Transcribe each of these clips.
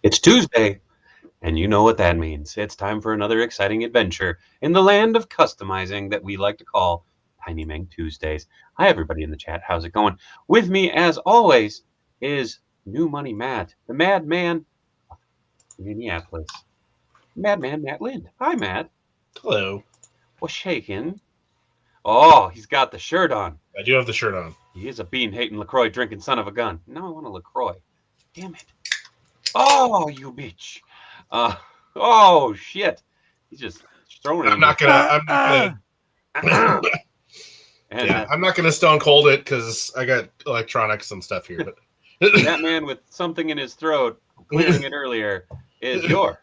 It's Tuesday, and you know what that means. It's time for another exciting adventure in the land of customizing that we like to call Tiny Meng Tuesdays. Hi, everybody in the chat. How's it going? With me, as always, is New Money Matt, the madman of Minneapolis. Madman Matt Lind. Hi, Matt. Hello. What's shaking? Oh, he's got the shirt on. I do have the shirt on. He is a bean-hating LaCroix drinking son of a gun. Now I want a LaCroix. Damn it. Oh, you bitch. Oh, shit. He's just throwing it I'm not gonna. And, yeah, I'm not gonna stone cold it because I got electronics and stuff here. But that man with something in his throat, clearing it earlier, is your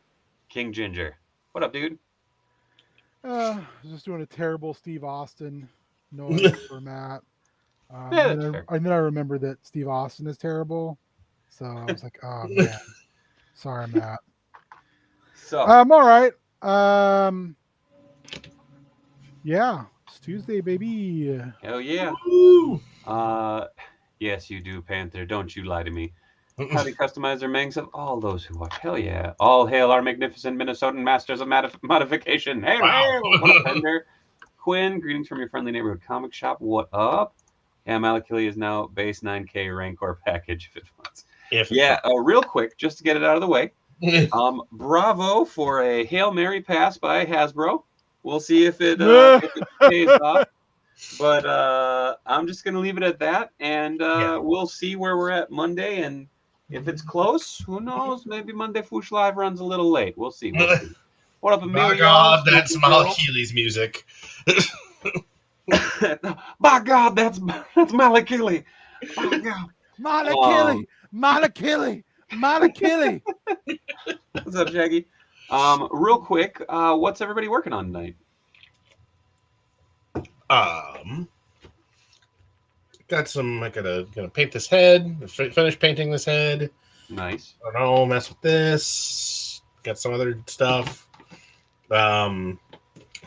King Ginger. What up, dude? Just doing a terrible Steve Austin noise for Matt. Yeah, and then I remembered that Steve Austin is terrible, so I was like, "Oh man, sorry, Matt." So all right. Yeah, it's Tuesday, baby. hell yeah. Yes, you do, Panther. Don't you lie to me. Highly customizer Mengs of all those who watch. Hell yeah. All hail our magnificent Minnesotan masters of modification. Hey, Wow. what up, Pender? Quinn, greetings from your friendly neighborhood comic shop. What up? Yeah, Malakili is now base 9K Rancor package if it wants. Real quick, just to get it out of the way. Bravo for a Hail Mary pass by Hasbro. We'll see if it pays off. But I'm just going to leave it at that, and we'll see where we're at Monday. And if it's close, who knows? Maybe Monday Foosh Live runs a little late. We'll see. What up, Amelia? By God, that's Malakili's music. By God, that's Malakili. By God. Malakili. What's up, Shaggy? Real quick, what's everybody working on tonight? Got some. I gotta paint this head. Finish painting this head. Nice. I don't know. Mess with this. Got some other stuff. I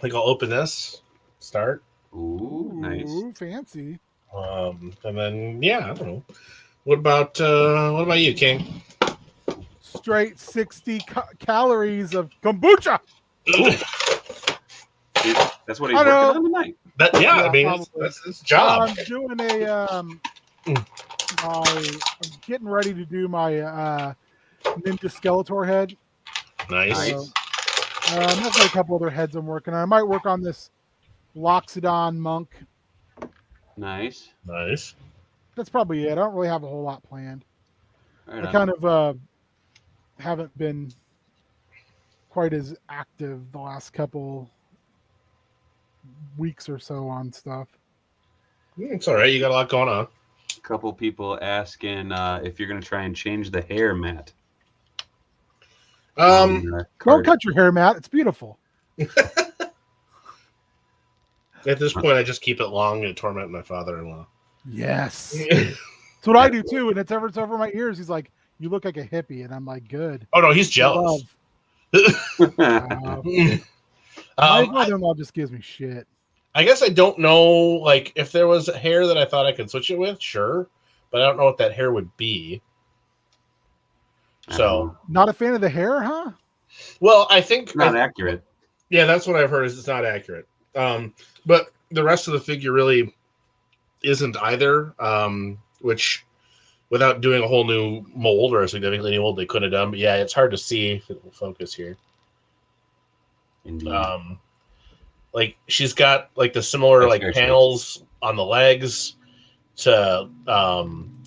think I'll open this. Start. Ooh, nice. Ooh, fancy. And then I don't know. What about you, King? Straight 60 calories of kombucha. That's what he's working on tonight. I mean, that's his job. I'm doing I'm getting ready to do my Ninja Skeletor head. Nice. So, I've got a couple other heads I'm working on. I might work on this Loxodon monk. Nice. That's probably it. I don't really have a whole lot planned. Right I kind of haven't been quite as active the last couple weeks or so on stuff. It's all right. You got a lot going on. A couple people asking if you're going to try and change the hair, Matt. Don't cut your hair, Matt. It's beautiful. At this point, I just keep it long and torment my father-in-law. Yes. That's what I do too. And it's over my ears. He's like, "You look like a hippie," and I'm like, "Good." Oh no, he's jealous. My mother-in-law just gives me shit. I guess I don't know, if there was hair that I thought I could switch it with, sure, but I don't know what that hair would be. So, not a fan of the hair, huh? Well, I think not accurate. Yeah, that's what I've heard. Is it's not accurate. But the rest of the figure really isn't either. Which, without doing a whole new mold or a significantly new mold, they couldn't have done. But yeah, it's hard to see if it will focus here. Indeed. She's got the similar panels on the legs to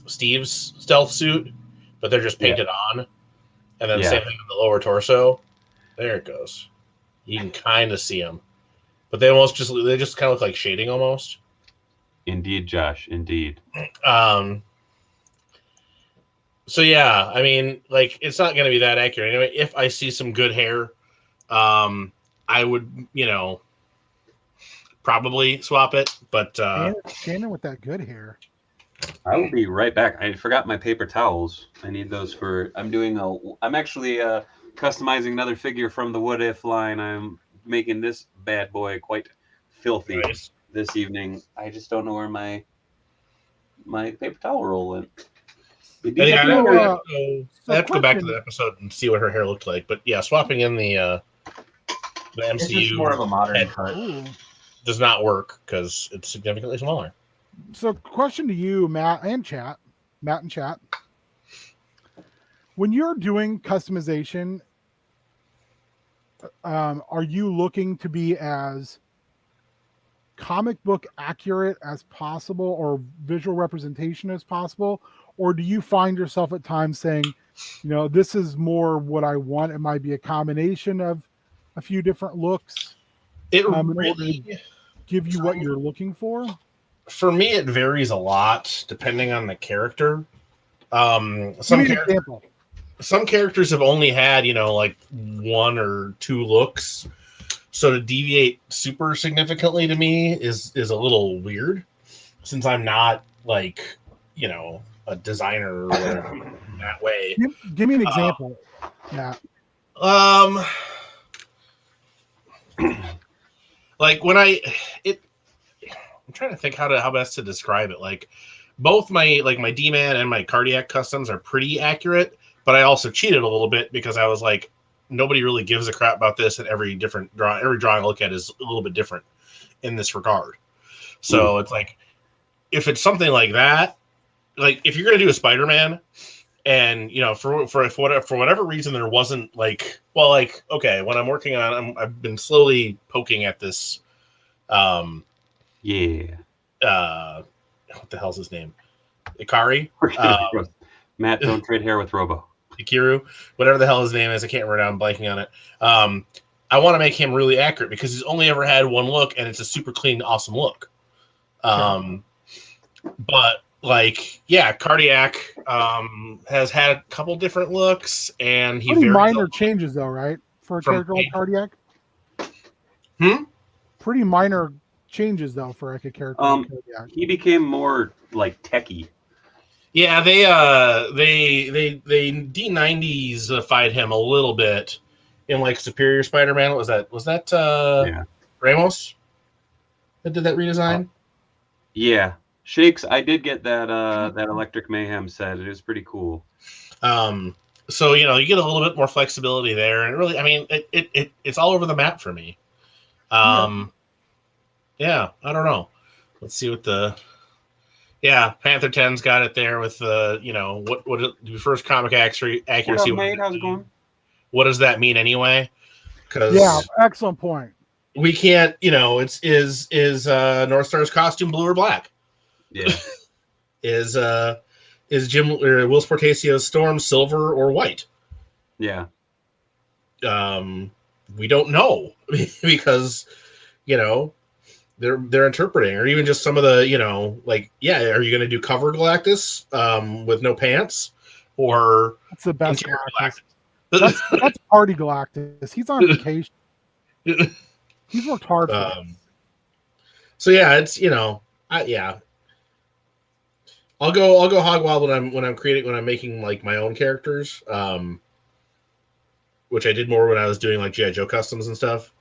Steve's stealth suit, but they're just painted on, and then same thing in the lower torso. There it goes. You can kind of see them, but they just kind of look like shading almost. Indeed, Josh. Indeed. So yeah, I mean, it's not going to be that accurate anyway. If I see some good hair, I would, probably swap it. But Shannon with that good hair. I will be right back. I forgot my paper towels. I need those for. I'm actually customizing another figure from the What If line. I'm making this bad boy quite filthy this evening. I just don't know where my paper towel roll went. I have to go back to the episode and see what her hair looked like. But yeah, swapping in the MCU. It's just more of a modern cut. does not work because it's significantly smaller. So, question to you, Matt and chat. When you're doing customization, are you looking to be as comic book accurate as possible or visual representation as possible? Or do you find yourself at times saying, this is more what I want? It might be a combination of a few different looks It in order to give you what you're looking for? For me, it varies a lot depending on the character. Give me an example. Some characters have only had, like 1 or 2 looks. So to deviate super significantly to me is a little weird, since I'm not like, a designer or whatever in that way. Give me an example, Matt. Like when I'm trying to think how best to describe it. Like both my D-Man and my cardiac customs are pretty accurate, but I also cheated a little bit because I was like, nobody really gives a crap about this, and every drawing I look at is a little bit different in this regard. So it's like, if it's something like that, like if you're going to do a Spider-Man and, for whatever reason, there wasn't okay, when I'm working on, I've been slowly poking at this. What the hell's his name? Ikari? Matt, don't trade hair with Robo. Ikiru, whatever the hell his name is, I can't remember. I'm blanking on it. I want to make him really accurate because he's only ever had 1 look, and it's a super clean, awesome look. But Cardiac has had a couple different looks, and he pretty minor changes though, right? For a character like Cardiac. Pretty minor changes though for like a character like Cardiac. He became more like techie. Yeah, they D90s-ified him a little bit in like Superior Spider-Man. What was that Ramos that did that redesign? Yeah. Shakes, I did get that Electric Mayhem set. It is pretty cool. So you get a little bit more flexibility there, and really, I mean, it's all over the map for me. Yeah, I don't know. Let's see what Panther 10's got it there with what the first comic accuracy. What's up, mate? How's it going? What does that mean anyway? Because excellent point. We can't, is North Star's costume blue or black? Yeah. Is Jim or Will Sportacio's Storm silver or white? Yeah. We don't know because they're interpreting, or even just some of the are you going to do cover Galactus with no pants, or that's the best Galactus? That's Party Galactus. He's on vacation. He's worked hard for it. So yeah, it's I'll go hog wild when I'm making like my own characters, which I did more when I was doing like G.I. Joe customs and stuff.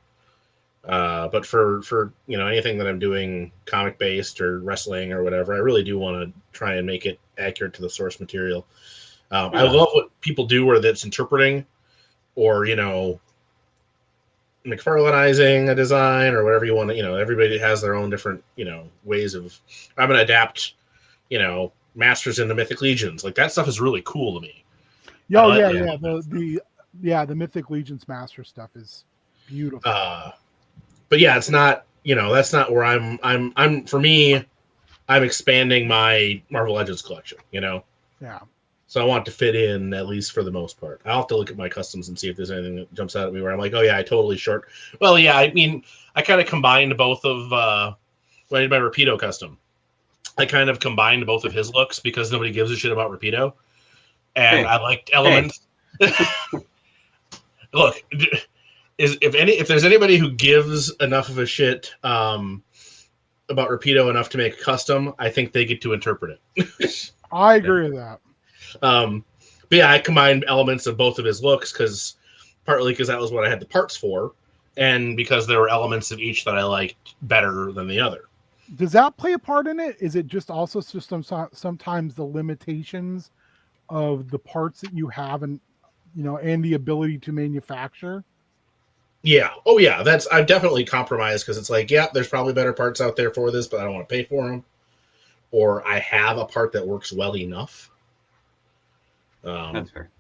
But for anything that I'm doing comic based or wrestling or whatever, I really do want to try and make it accurate to the source material. I love what people do where that's interpreting or McFarlaneizing a design or whatever you want to. Everybody has their own different ways of. I'm gonna adapt Masters into Mythic Legions. Like that stuff is really cool to me. The Mythic Legions Master stuff is beautiful. But yeah, it's not, that's not where I'm for me, I'm expanding my Marvel Legends collection, Yeah. So I want to fit in at least for the most part. I'll have to look at my customs and see if there's anything that jumps out at me where I'm like, oh yeah, I totally short. Well, yeah, I mean, I kind of combined both of when I did my Rapido custom. I kind of combined both of his looks because nobody gives a shit about Rapido. And I liked elements. Look, if there's anybody who gives enough of a shit about Rapido enough to make a custom, I think they get to interpret it. I agree with that. But yeah, I combined elements of both of his looks partly because that was what I had the parts for, and because there were elements of each that I liked better than the other. Does that play a part in it? Is it just also sometimes the limitations of the parts that you have and and the ability to manufacture? Yeah. Oh, yeah. I've definitely compromised because it's like, yeah, there's probably better parts out there for this, but I don't want to pay for them. Or I have a part that works well enough. That's fair.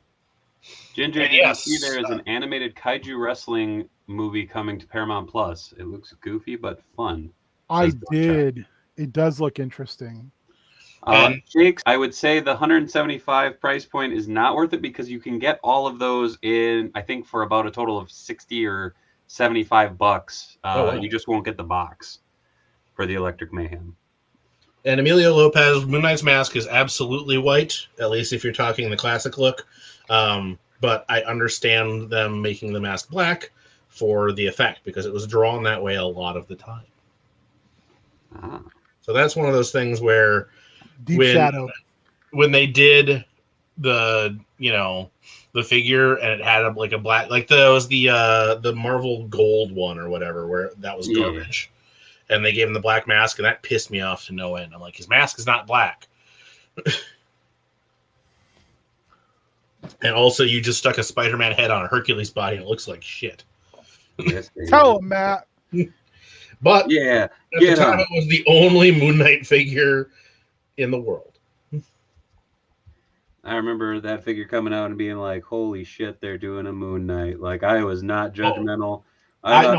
Ginger, did you see there is an animated kaiju wrestling movie coming to Paramount Plus? It looks goofy but fun. I did. It does look interesting. Jakes, I would say the 175 price point is not worth it because you can get all of those in, I think, for about a total of 60 or 75 bucks. Wow. You just won't get the box for the Electric Mayhem. And Emilio Lopez, Moon Knight's mask is absolutely white, at least if you're talking the classic look. But I understand them making the mask black for the effect because it was drawn that way a lot of the time. So that's one of those things where shadow. When they did the figure and it had a black, like there was the Marvel Gold one or whatever where that was garbage. Yeah. And they gave him the black mask and that pissed me off to no end. I'm like, his mask is not black. And also, you just stuck a Spider-Man head on a Hercules body, and it looks like shit. Yes, tell him, Matt. But at the time, it was the only Moon Knight figure in the world. I remember that figure coming out and being like, "Holy shit, they're doing a Moon Knight!" Like I was not judgmental. I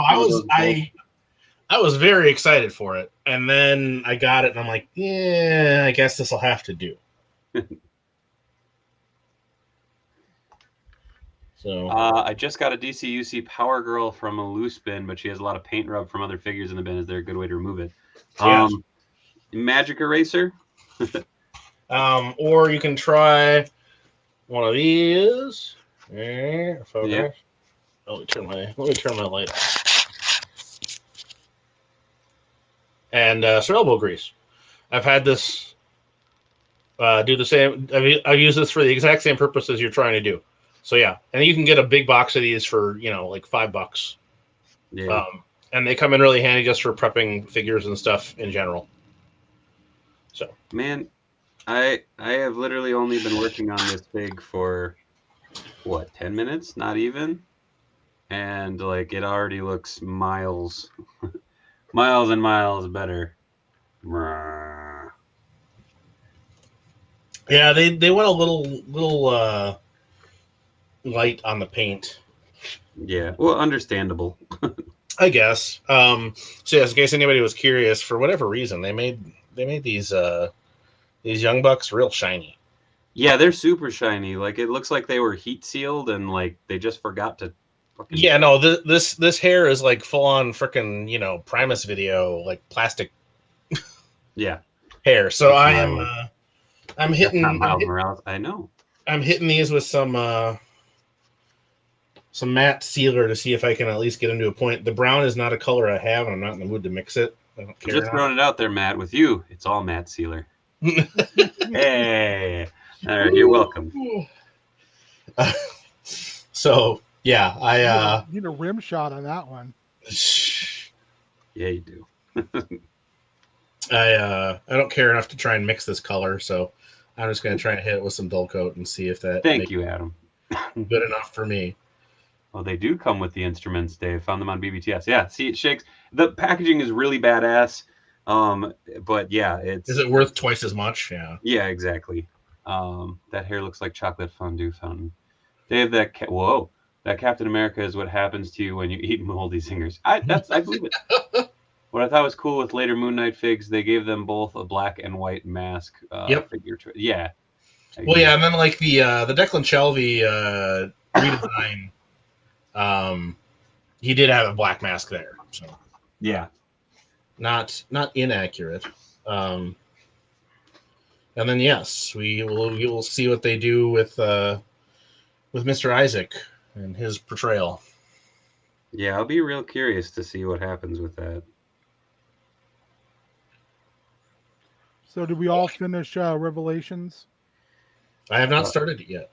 was very excited for it, and then I got it, and I'm like, yeah, I guess this will have to do. So I just got a DCUC Power Girl from a loose bin, but she has a lot of paint rub from other figures in the bin. Is there a good way to remove it? Yes. Magic eraser. Or you can try one of these. Yeah. Let me turn my light off. And some elbow grease. I've had this do the same. I've used this for the exact same purpose as you're trying to do. So yeah, and you can get a big box of these for like $5. Yeah. And they come in really handy just for prepping figures and stuff in general. So man, I have literally only been working on this fig for what 10 minutes, not even, and like it already looks miles, miles and miles better. Yeah, they went a little light on the paint. Yeah, well, understandable. I guess. So yes, in case anybody was curious, for whatever reason, they made these Young Bucks real shiny. Yeah, they're super shiny. Like it looks like they were heat sealed and like they just forgot to. Yeah, no, this hair is like full on freaking Primus video, like plastic. Yeah. Hair. So I'm hitting Miles Morales. I know. I'm hitting these with some matte sealer to see if I can at least get them to a point. The brown is not a color I have, and I'm not in the mood to mix it. I don't care. Just throwing it out there, Matt. With you, it's all matte sealer. Hey, all right, you're welcome. So yeah, I need a rim shot on that one. Yeah, you do. I don't care enough to try and mix this color, so I'm just going to try and hit it with some dull coat and see if that. Thank you, Adam. Good enough for me. Oh, they do come with the instruments, Dave. Found them on BBTS. Yeah, see, it shakes. The packaging is really badass. But yeah, Is it worth twice as much? Yeah. Yeah, exactly. That hair looks like chocolate fondue fountain. Dave, that Captain America is what happens to you when you eat moldy zingers. I believe it. What I thought was cool with later Moon Knight figs, they gave them both a black and white mask. Figure. Yeah. Well, yeah, and then like the Declan Shelby redesign, he did have a black mask there. So yeah, not inaccurate. And then yes, we will see what they do with Mr. Isaac and his portrayal. Yeah, I'll be real curious to see what happens with that. So did we all finish Revelations? I have not started it yet,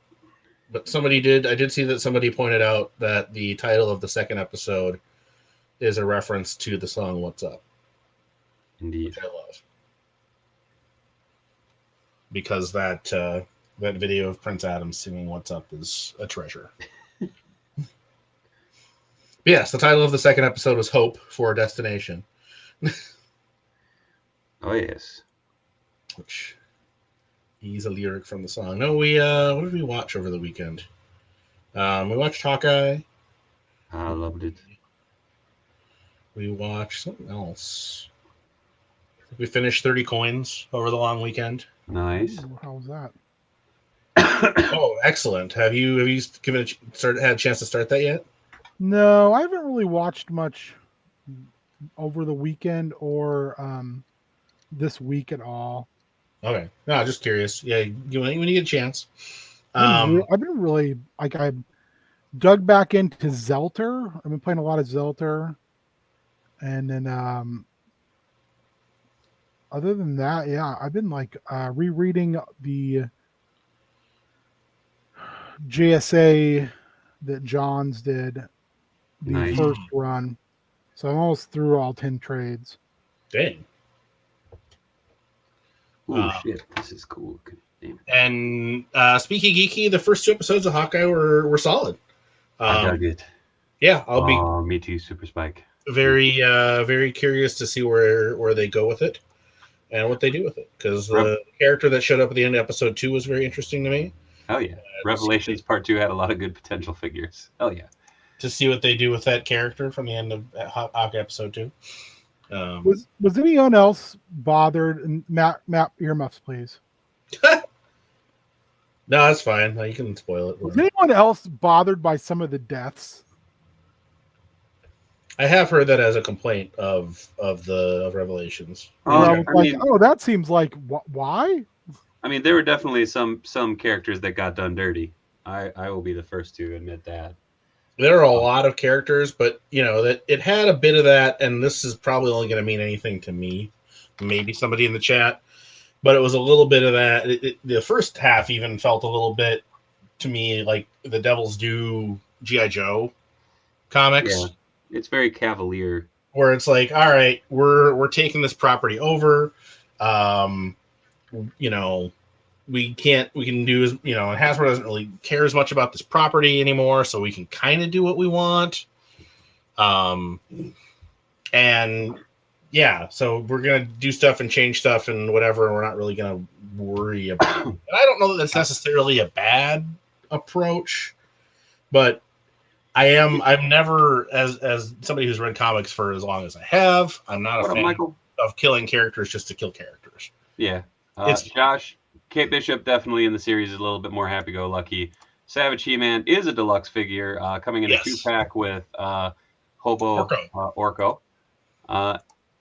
but somebody did. I did see that somebody pointed out that the title of the second episode is a reference to the song "What's Up." Indeed, which I love, because that video of Prince Adam singing "What's Up" is a treasure. Yes, the title of the second episode was Hope for Destination. Oh, yes. Which he's a lyric from the song. No, what did we watch over the weekend? We watched Hawkeye. I loved it. We watched something else. We finished 30 Coins over the long weekend. Nice. Ooh, how was that? Oh, excellent. Have you had a chance to start that yet? No, I haven't really watched much over the weekend or this week at all. Okay. No, just curious. Yeah, when you get a chance. I've been really like I dug back into Zelter. I've been playing a lot of Zelter, and then other than that, yeah, I've been like rereading the JSA that Johns did the Nice. first run. So I'm almost through all 10 trades. Dang. Oh shit, this is cool. And speaking geeky, the first 2 episodes of Hawkeye were solid. I dug it. Yeah, I'll be. Me too, Super Spike. Very very curious to see where they go with it and what they do with it, because the character that showed up at the end of episode 2 was very interesting to me. Hell yeah. Revelations Part 2 had a lot of good potential figures. Hell yeah. To see what they do with that character from the end of Hawkeye episode 2. Was anyone else bothered? And Matt earmuffs, please. No, that's fine. You can spoil it. Was anyone else bothered by some of the deaths? I have heard that as a complaint of Revelations. That seems like why? I mean, there were definitely some characters that got done dirty. I will be the first to admit that. There are a lot of characters, but that it had a bit of that, and this is probably only going to mean anything to me, maybe somebody in the chat, but it was a little bit of that. The first half even felt a little bit to me like the Devil's Due G.I. Joe comics. Yeah. It's very cavalier. Where it's like, all right, we're taking this property over. We can do and Hasbro doesn't really care as much about this property anymore, so we can kind of do what we want. And yeah, so we're gonna do stuff and change stuff and whatever, and we're not really gonna worry about it. And I don't know that that's necessarily a bad approach, but I've never, as somebody who's read comics for as long as I have, I'm not a fan of killing characters just to kill characters. Yeah. Josh, Kate Bishop definitely in the series is a little bit more happy-go-lucky. Savage He-Man is a deluxe figure coming in a 2-pack with Hobo Orko.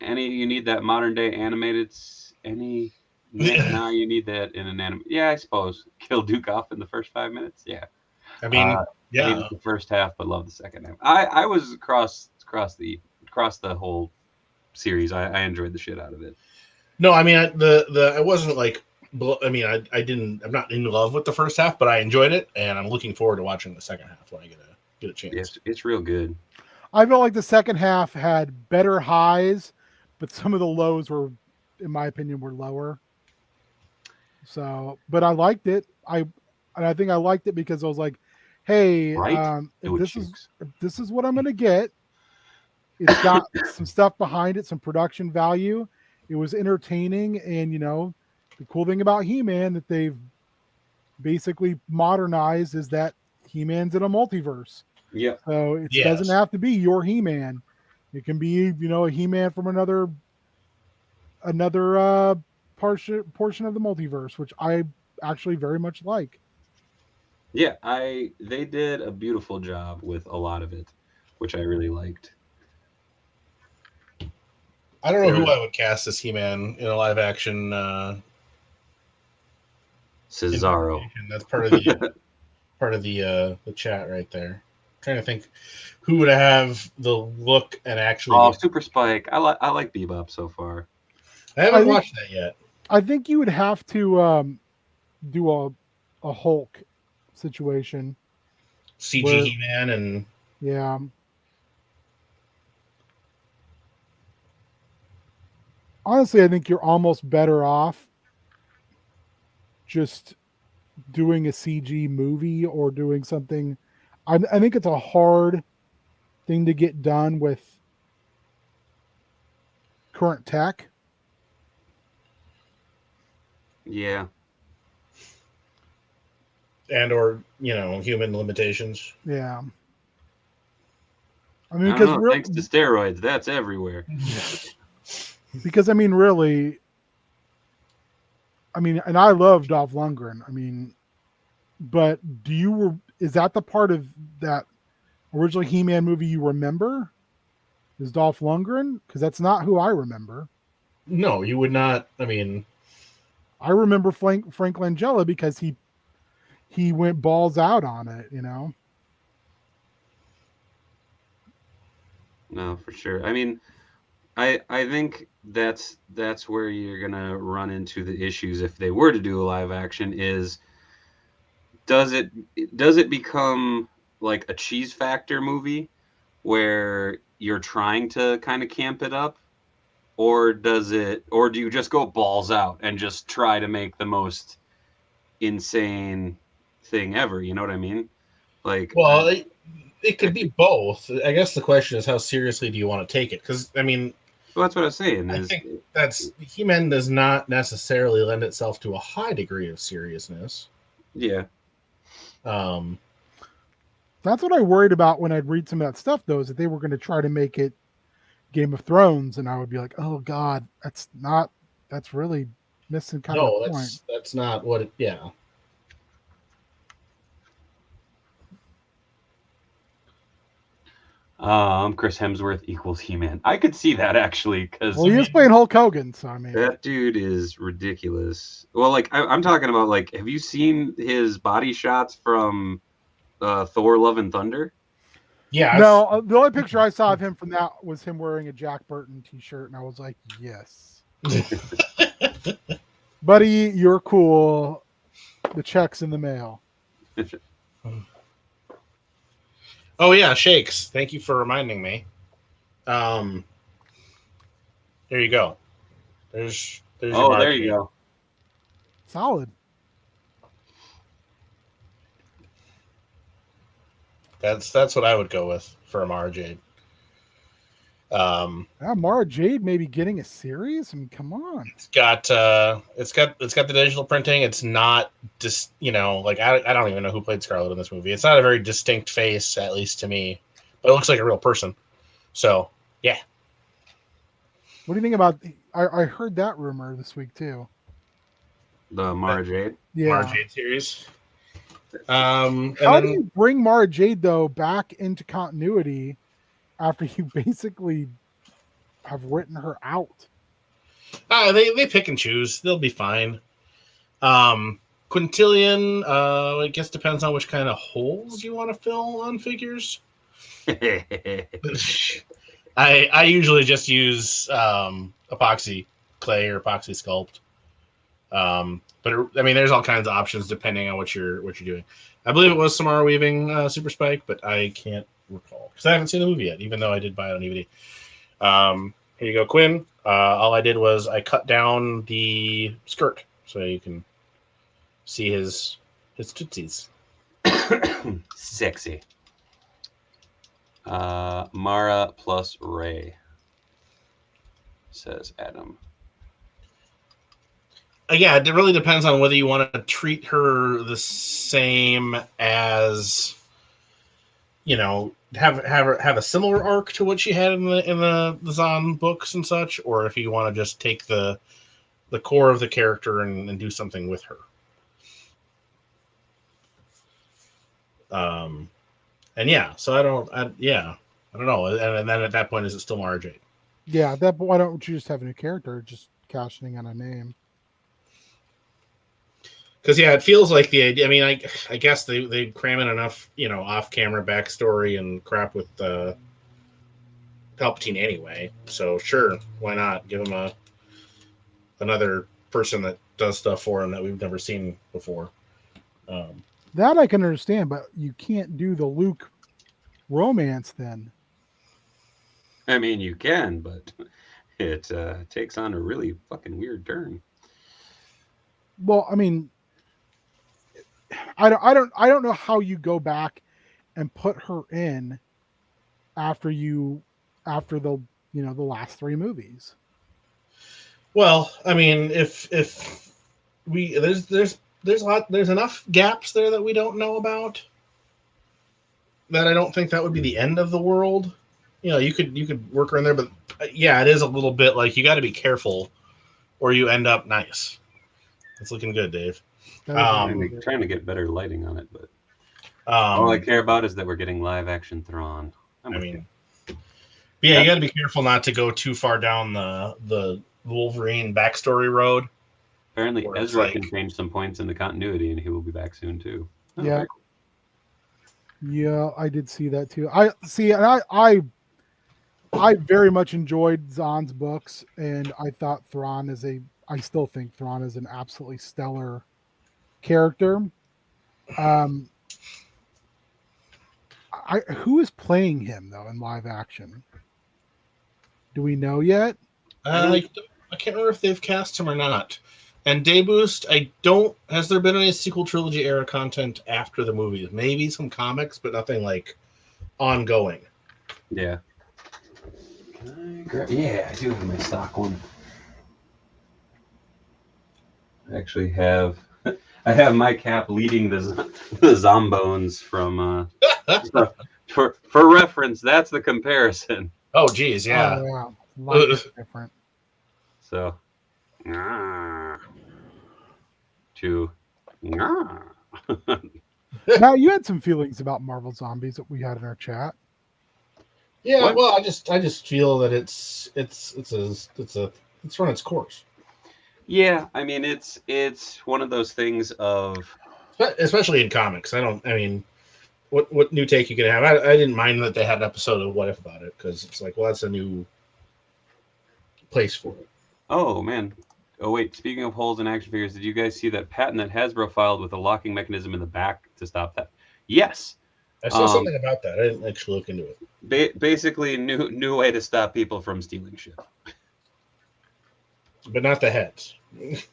You need that modern-day animated... now you need that in an anime. Yeah, I suppose. Kill Duke off in the first 5 minutes. Yeah. I mean... I hated the first half, but loved the second half. I was across the whole series. I enjoyed the shit out of it. No, I mean I wasn't like. I mean, I'm not in love with the first half, but I enjoyed it, and I'm looking forward to watching the second half when I get a chance. It's real good. I felt like the second half had better highs, but some of the lows were, in my opinion, were lower. So, but I liked it. I think I liked it because I was like, hey, if this is what I'm going to get, it's got some stuff behind it, some production value. It was entertaining, and the cool thing about He-Man that they've basically modernized is that He-Man's in a multiverse. Yeah. So it doesn't have to be your He-Man. It can be, a He-Man from another portion of the multiverse, which I actually very much like. Yeah, they did a beautiful job with a lot of it, which I really liked. I don't know who I would cast as He-Man in a live action. Cesaro. That's part of the chat right there. I'm trying to think who would have the look and actually. Super Spike. I like Bebop so far. I haven't watched that yet. I think you would have to do a Hulk situation. CG He-Man and yeah. Honestly, I think you're almost better off just doing a CG movie or doing something. I think it's a hard thing to get done with current tech. Yeah. And or human limitations. Yeah. I I mean, don't know. Thanks to steroids, that's everywhere. Because I mean, really, I mean, and I love Dolph Lundgren. I mean, but is that the part of that original He-Man movie you remember? Is Dolph Lundgren? Because that's not who I remember. No, you would not. I mean, I remember Frank Langella because he went balls out on it, No, for sure. I mean, I think that's where you're gonna run into the issues if they were to do a live action. Is does it become like a cheese factor movie where you're trying to kind of camp it up, or do you just go balls out and just try to make the most insane thing ever? You know what I mean? Like, well, it could be both. I guess the question is, how seriously do you want to take it? Because I mean, well, that's what I was saying. I think He-Man does not necessarily lend itself to a high degree of seriousness. Yeah. That's what I worried about when I'd read some of that stuff, though, is that they were going to try to make it Game of Thrones, and I would be like, oh God, that's really missing kind of the point. That's not what it, yeah. Chris Hemsworth equals He-Man. I could see that actually, because he is playing Hulk Hogan, so I mean that dude is ridiculous. Well, like I'm talking about, like, have you seen his body shots from Thor: Love and Thunder? Yeah. No, the only picture I saw of him from that was him wearing a Jack Burton T-shirt, and I was like, yes, buddy, you're cool. The check's in the mail. Oh yeah, Shakes. Thank you for reminding me. There you go. There's oh, there you go. Solid. That's what I would go with for Mara Jade. Mara Jade maybe getting a series. I mean, come on. It's got the digital printing. It's not just like I don't even know who played Scarlet in this movie. It's not a very distinct face, at least to me, but it looks like a real person. So yeah. What do you think about? I heard that rumor this week too. The Mara Jade. Yeah. Mara Jade series. How do you bring Mara Jade though back into continuity after you basically have written her out? They pick and choose. They'll be fine. Quintillion, I guess depends on which kind of holes you want to fill on figures. I usually just use epoxy clay or epoxy sculpt. But I mean, there's all kinds of options depending on what you're doing. I believe it was Samara Weaving Super Spike, but I can't recall because I haven't seen the movie yet, even though I did buy it on DVD. Here you go, Quinn. All I did was I cut down the skirt so you can see his tootsies. Sexy. Mara plus Ray, says Adam. Yeah, it really depends on whether you want to treat her the same as, have a similar arc to what she had in the Zahn books and such, or if you want to just take the core of the character and do something with her. And yeah, so I don't know. And then at that point, is it still Mara Jade? Yeah, why don't you just have a new character, just cashing on a name? Because yeah, it feels like the idea. I mean, I guess they cram in enough, off-camera backstory and crap with Palpatine anyway. So sure, why not give him another person that does stuff for him that we've never seen before. That I can understand, but you can't do the Luke romance then. I mean, you can, but it takes on a really fucking weird turn. Well, I mean, I don't know how you go back and put her in after the the last 3 movies. Well, I mean, if we there's enough gaps there that we don't know about, that I don't think that would be the end of the world. You could work around there, but yeah, it is a little bit like you got to be careful, or you end up nice. It's looking good, Dave. Trying to get better lighting on it, but all I care about is that we're getting live action Thrawn. You got to be careful not to go too far down the Wolverine backstory road. Apparently, Ezra can change some points in the continuity, and he will be back soon too. Oh, yeah, cool. Yeah, I did see that too. I very much enjoyed Zahn's books, and I thought I still think Thrawn is an absolutely stellar character. Who is playing him though in live action? Do we know yet? I can't remember if they've cast him or not. And Dayboost, has there been any sequel trilogy era content after the movies? Maybe some comics, but nothing like ongoing. Yeah. Yeah, I do have my stock one. I actually have my cap leading the Zombones from for reference. That's the comparison. Oh geez, yeah. Oh, wow. Life is different. So Now you had some feelings about Marvel Zombies that we had in our chat. Yeah, what? Well, I just feel that it's run its course. Yeah, I mean it's one of those things of, especially in comics. What new take you can have? I didn't mind that they had an episode of What If about it, because it's like, well, that's a new place for it. Oh man. Oh wait, speaking of holes in action figures, did you guys see that patent that Hasbro filed with a locking mechanism in the back to stop that? Yes. I saw something about that. I didn't actually look into it. Basically, new way to stop people from stealing shit. But not the heads.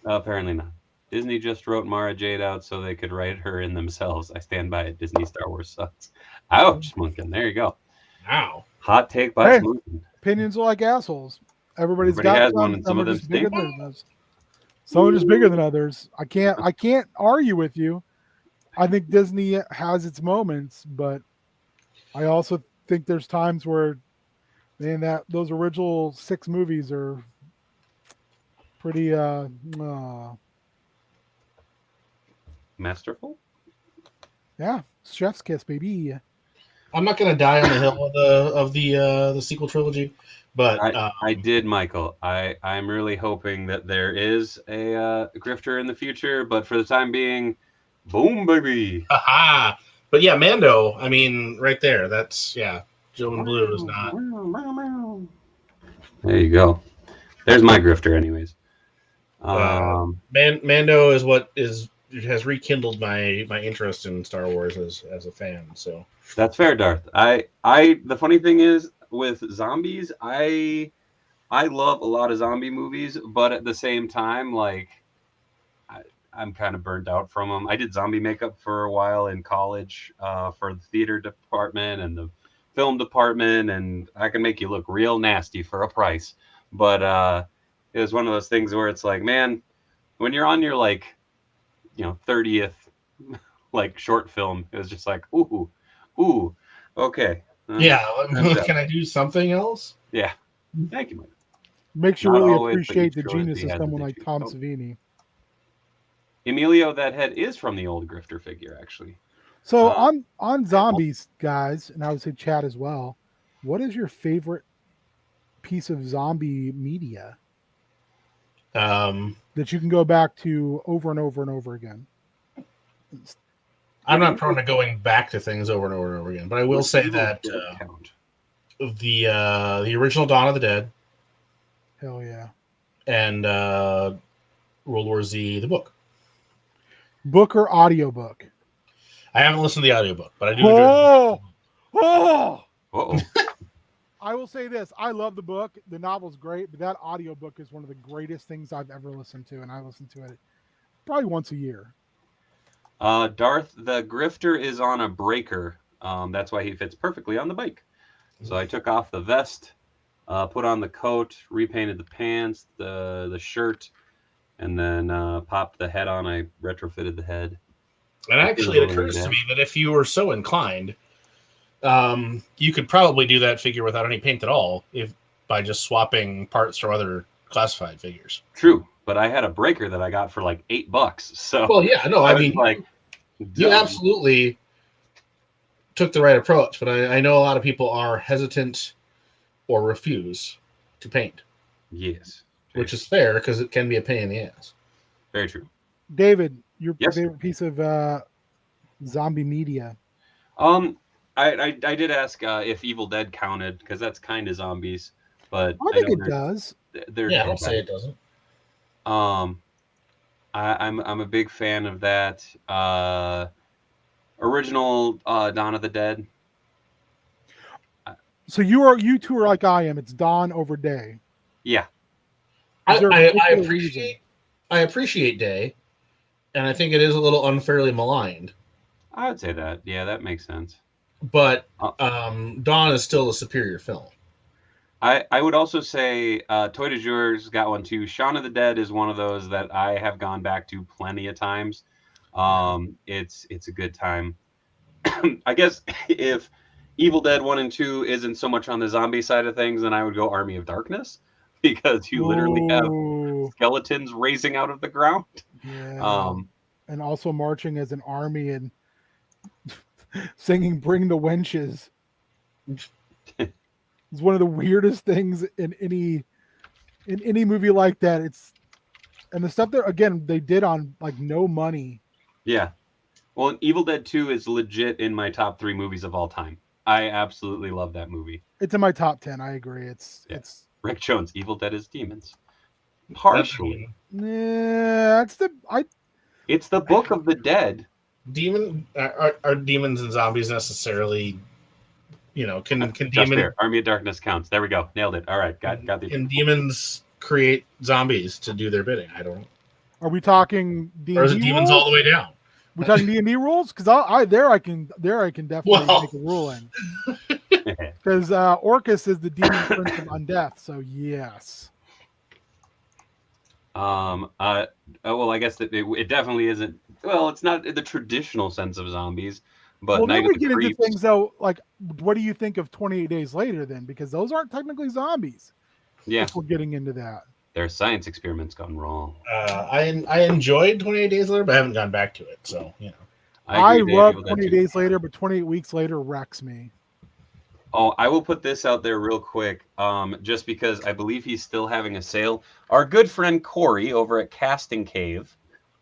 Apparently not. Disney just wrote Mara Jade out so they could write her in themselves. I stand by it. Disney Star Wars sucks. Ouch, Munkin. There you go. Wow. Hot take by Munkin. Opinions are like assholes. Everybody has one, and some of them bigger than others. Some are just bigger than others. I can't argue with you. I think Disney has its moments, but I also think there's times where, man, those original 6 movies are pretty masterful. Yeah, chef's kiss, baby. I'm not gonna die on the hill of the sequel trilogy, but I did, Michael. I'm really hoping that there is a grifter in the future, but for the time being, boom, baby. Aha! But yeah, Mando. I mean, right there. That's Joe and Blue is not. There you go. There's my grifter, anyways. Mando is what has rekindled my interest in Star Wars as a fan. So that's fair, Darth. The funny thing is with zombies, I love a lot of zombie movies, but at the same time, like I'm kind of burnt out from them. I did zombie makeup for a while in college for the theater department and the film department, and I can make you look real nasty for a price. But it was one of those things where it's like, man, when you're on your 30th short film, it was just like, ooh, okay. Can I do something else? Yeah. Thank you, Mike. Makes you really appreciate the genius of someone like Tom Savini. Emilio, that head is from the old grifter figure, actually. So on zombies, guys, and I would say chat as well, what is your favorite piece of zombie media that you can go back to over and over and over again? I'm not prone to going back to things over and over and over again, but I will say that the original Dawn of the Dead. Hell yeah. And World War Z, the book. Book or audiobook? I haven't listened to the audiobook, but I do enjoy I will say this. I love the book. The novel's great, but that audiobook is one of the greatest things I've ever listened to, and I listen to it probably once a year. Darth, the grifter is on a breaker. That's why he fits perfectly on the bike. So I took off the vest, put on the coat, repainted the pants, the shirt, and then popped the head on. I retrofitted the head. And actually, it occurs to me that if you were so inclined, you could probably do that figure without any paint at all, by just swapping parts from other classified figures. True, but I had a breaker that I got for like $8. So well, yeah, no, I mean, like, you absolutely took the right approach, but I know a lot of people are hesitant or refuse to paint. Yes, which is fair because it can be a pain in the ass. Very true. David, your favorite piece of zombie media? I did ask if Evil Dead counted because that's kind of zombies, but I think it does. Yeah, I don't say it doesn't. I'm a big fan of that original Dawn of the Dead. So you two are like I am. It's dawn over day. Yeah, I appreciate Day, and I think it is a little unfairly maligned. I would say that. Yeah, that makes sense. But Dawn is still a superior film. I would also say Toy de Jour's got one too. Shaun of the Dead is one of those that I have gone back to plenty of times. It's a good time. I guess if Evil Dead 1 and 2 isn't so much on the zombie side of things, then I would go Army of Darkness because you literally have skeletons raising out of the ground. Yeah. And also marching as an army and singing "Bring the Wenches." It's one of the weirdest things in any movie like that. And the stuff that again they did on like no money. Yeah. Well, Evil Dead 2 is legit in my top 3 movies of all time. I absolutely love that movie. It's in my top 10. I agree. It's Rick Jones, Evil Dead is Demons. Partially. It's the Book of the Dead. Are demons and zombies necessarily, can demons... Fair. Army of Darkness counts. There we go. Nailed it. All right. Got the... Can demons create zombies to do their bidding? I don't know. Are we talking D&D or is it demons rules? All the way down? We're talking D&D rules? Because I can definitely make a ruling. Because Orcus is the demon prince of undeath, so yes. Well, I guess that it definitely isn't. Well, it's not in the traditional sense of zombies, but then we get into things though. Like, what do you think of 28 Days Later then? Because those aren't technically zombies. Yeah, if we're getting into that. Their science experiments gone wrong. I enjoyed 28 Days Later, but I haven't gone back to it. So I love 28 Days Later, but 28 Weeks Later wrecks me. Oh, I will put this out there real quick, just because I believe he's still having a sale. Our good friend Corey over at Casting Cave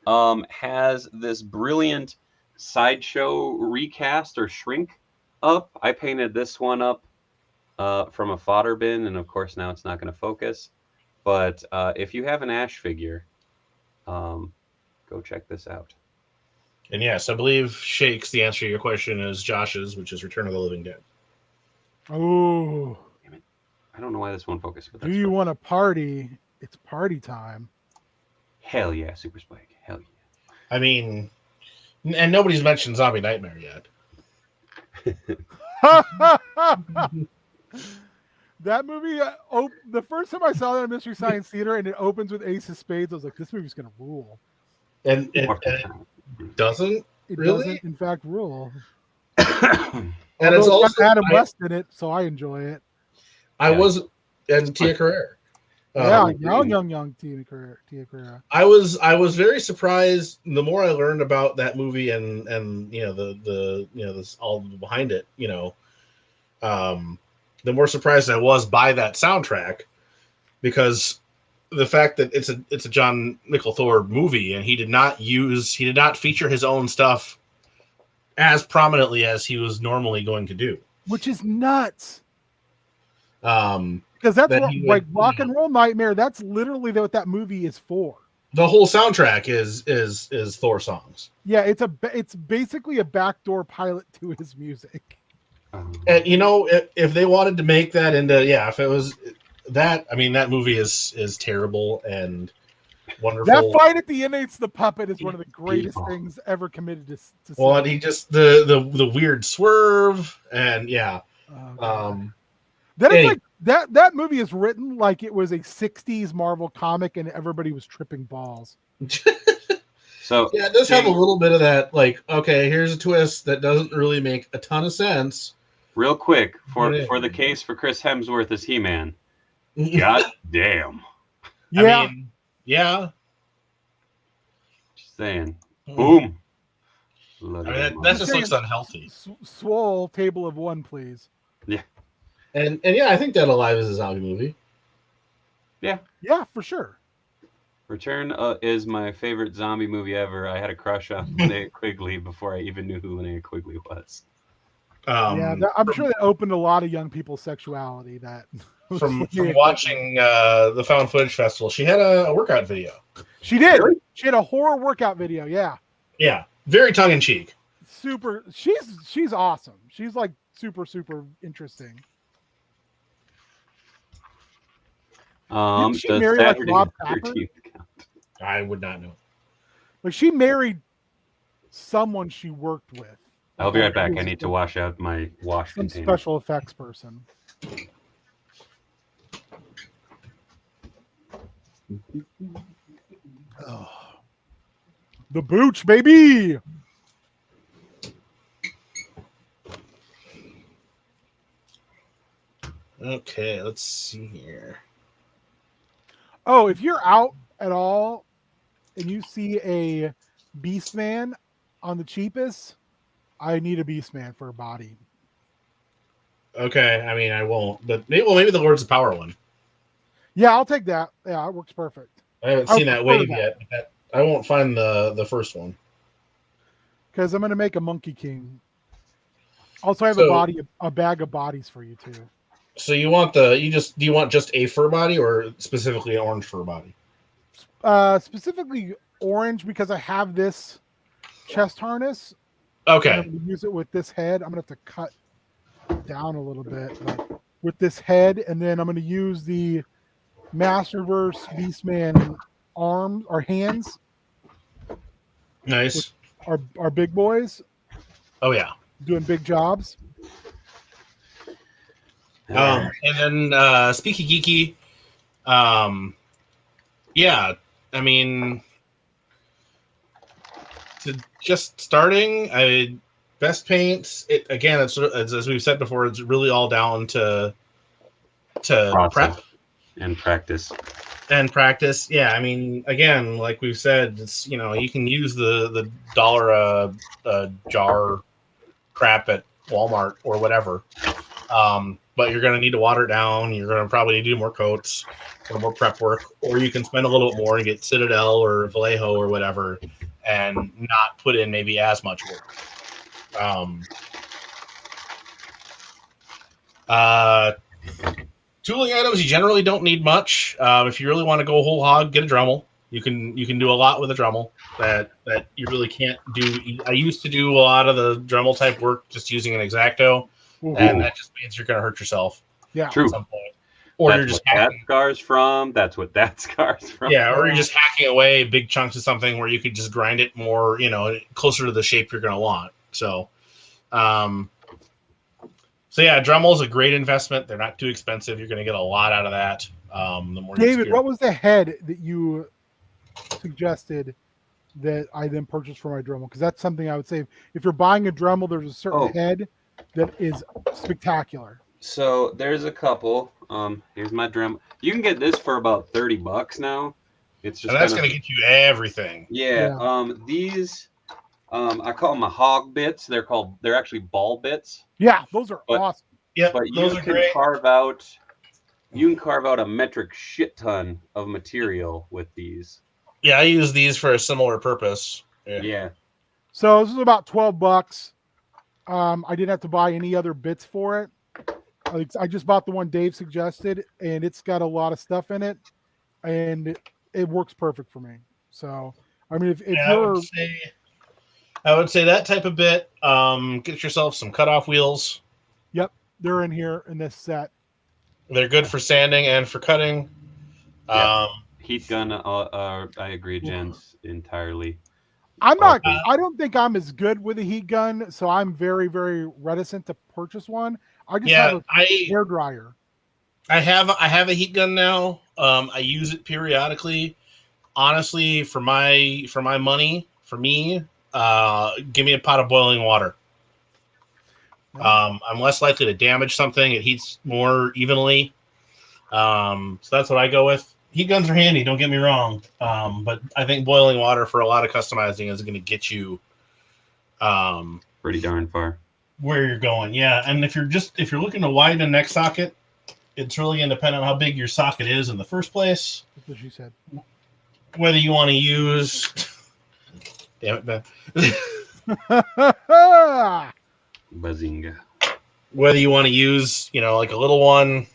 has this brilliant sideshow recast or shrink up. I painted this one up from a fodder bin, and of course now it's not going to focus. But if you have an Ash figure, go check this out. And yes, I believe Shakes, the answer to your question is Josh's, which is Return of the Living Dead. Oh, damn it! I don't know why this won't focus. But do you want to party? It's party time. Hell yeah, Super Spike! Hell yeah! I mean, and nobody's mentioned Zombie Nightmare yet. That movie, the first time I saw that at Mystery Science Theater, and it opens with Ace of Spades, I was like, "This movie's gonna rule." And it doesn't. It really? doesn't, in fact, rule. And it's also Adam West in it, so I enjoy it. And Tia Carrere. Young Tia Carrere. I was very surprised. The more I learned about that movie and this all behind it, the more surprised I was by that soundtrack, because the fact that it's a John Micklethorpe movie and he did not feature his own stuff as prominently as he was normally going to do, which is nuts. Because that's what Rock and Roll Nightmare. That's literally what that movie is for. The whole soundtrack is Thor songs. Yeah, it's basically a backdoor pilot to his music. And if they wanted to make that into if it was that, I mean, that movie is terrible and wonderful. That fight at the end, it's the puppet, is one of the greatest things ever committed to well, and he just the weird swerve and That is like that movie is written like it was a 60s Marvel comic and everybody was tripping balls. So yeah, it does have a little bit of that, like, okay, here's a twist that doesn't really make a ton of sense. Real quick, for the case for Chris Hemsworth as He-Man. God damn. Yeah. I mean, yeah. Just saying. Boom. I mean, that just looks unhealthy. Swole table of one, please. Yeah. And yeah, I think that Alive is a zombie movie. Yeah. Yeah, for sure. Return is my favorite zombie movie ever. I had a crush on Linnea Quigley before I even knew who Linnea Quigley was. I'm sure that opened a lot of young people's sexuality. That from watching the Found Footage Festival, she had a workout video. She did. Really? She had a horror workout video. Yeah. Yeah. Very tongue in cheek. Super. She's awesome. She's like super interesting. Didn't she marry like Rob Tapper? I would not know. Like she married someone she worked with. I'll be right back. I need to wash out my wash some container. Special effects person. Oh. The Booch, baby. Okay, let's see here. Oh, if you're out at all and you see a Beastman on the cheapest, I need a Beastman for a body. Okay, I mean, I won't, but maybe the Lords of Power one. Yeah, I'll take that. Yeah, it works perfect. I haven't seen that wave yet. I won't find the first one. Because I'm going to make a Monkey King. Also, I have a bag of bodies for you too. So you want do you want just a fur body or specifically an orange fur body? Specifically orange because I have this chest harness. Okay. I'm going to use it with this head. I'm going to have to cut down a little bit with this head, and then I'm going to use the Masterverse Beastman arms or hands. Nice. Our big boys. Oh yeah. Doing big jobs. And then speaking geeky, yeah, I mean, just starting, best paints. It again, it's as we've said before, it's really all down to prep and practice. And practice, yeah. I mean, again, like we've said, it's you can use the $1 a jar crap at Walmart or whatever. But you're going to need to water it down. You're going to probably need to do more coats or more prep work, or you can spend a little bit more and get Citadel or Vallejo or whatever and not put in maybe as much work. Tooling items, you generally don't need much. If you really want to go whole hog, get a Dremel. You can do a lot with a Dremel that you really can't do. I used to do a lot of the Dremel type work just using an X-Acto. And that just means you're going to hurt yourself. Yeah, true. At some point. Or you're just hacking. That scar's from. That's what that scar's from. Yeah, or you're just hacking away big chunks of something where you could just grind it more, closer to the shape you're going to want. So, yeah, Dremel's a great investment. They're not too expensive. You're going to get a lot out of that. The more David, what was the head that you suggested that I then purchased for my Dremel? Because that's something I would say. If you're buying a Dremel, there's a certain head that is spectacular. So there's a couple. Here's my Dremel. You can get this for about $30 now. It's just that's going to get you everything. Yeah. These I call them hog bits. They're actually ball bits. Yeah, those are awesome. Yeah, but you can carve out a metric shit ton of material with these. Yeah, I use these for a similar purpose. Yeah. So this is about $12. I didn't have to buy any other bits for it. I just bought the one Dave suggested, and it's got a lot of stuff in it, and it works perfect for me. So, I mean, if you're... I would say that type of bit, get yourself some cutoff wheels. Yep, they're in here in this set. They're good for sanding and for cutting. Yeah. Heat gun, I agree, Jens, entirely. I'm not. I don't think I'm as good with a heat gun, so I'm very, very reticent to purchase one. I just have a hair dryer. I have a heat gun now. I use it periodically. Honestly, for my money, for me, give me a pot of boiling water. I'm less likely to damage something. It heats more evenly. So that's what I go with. Heat guns are handy, don't get me wrong. But I think boiling water for a lot of customizing is going to get you pretty darn far where you're going. Yeah, and if you're looking to widen a neck socket, it's really going to depend on how big your socket is in the first place. That's what she said. Whether you want to use, damn it, Ben. Bazinga. Whether you want to use, like a little one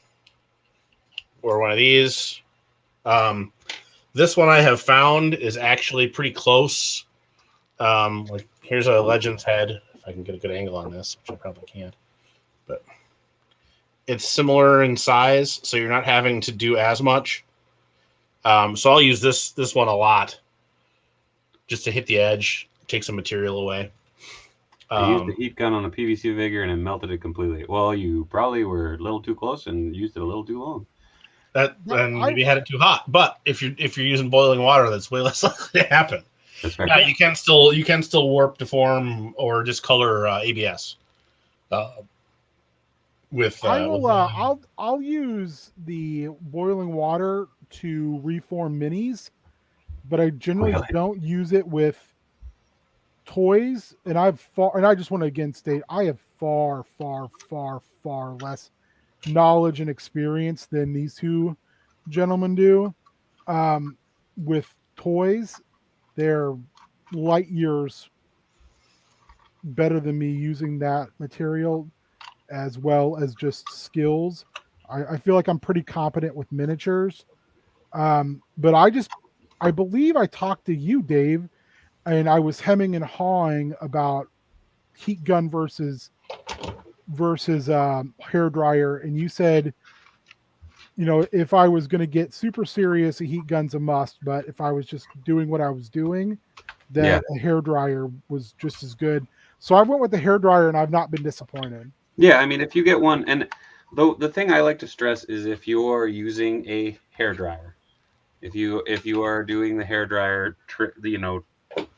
or one of these. This one I have found is actually pretty close. Like here's a Legends head. If I can get a good angle on this, which I probably can't. But it's similar in size, so you're not having to do as much. So I'll use this one a lot, just to hit the edge, take some material away. I used the heat gun on a PVC vigor and it melted it completely. Well, you probably were a little too close and used it a little too long. And maybe had it too hot. But if you're using boiling water, that's way less likely to happen. That's fair. Now, you can still warp, deform, or discolor ABS. I'll use the boiling water to reform minis, but I generally don't use it with toys. And I just want to again state I have far, far, far, far less knowledge and experience than these two gentlemen do. With toys, they're light years better than me using that material, as well as just skills. I feel like I'm pretty competent with miniatures. But I believe I talked to you, Dave, and I was hemming and hawing about heat gun versus hair dryer, and you said, if I was going to get super serious, a heat gun's a must, but if I was just doing what I was doing, that a hair dryer was just as good. So I went with the hair dryer, and I've not been disappointed. Yeah, I mean, if you get one, and the thing I like to stress is if you are using a hair dryer, if you are doing the hair dryer,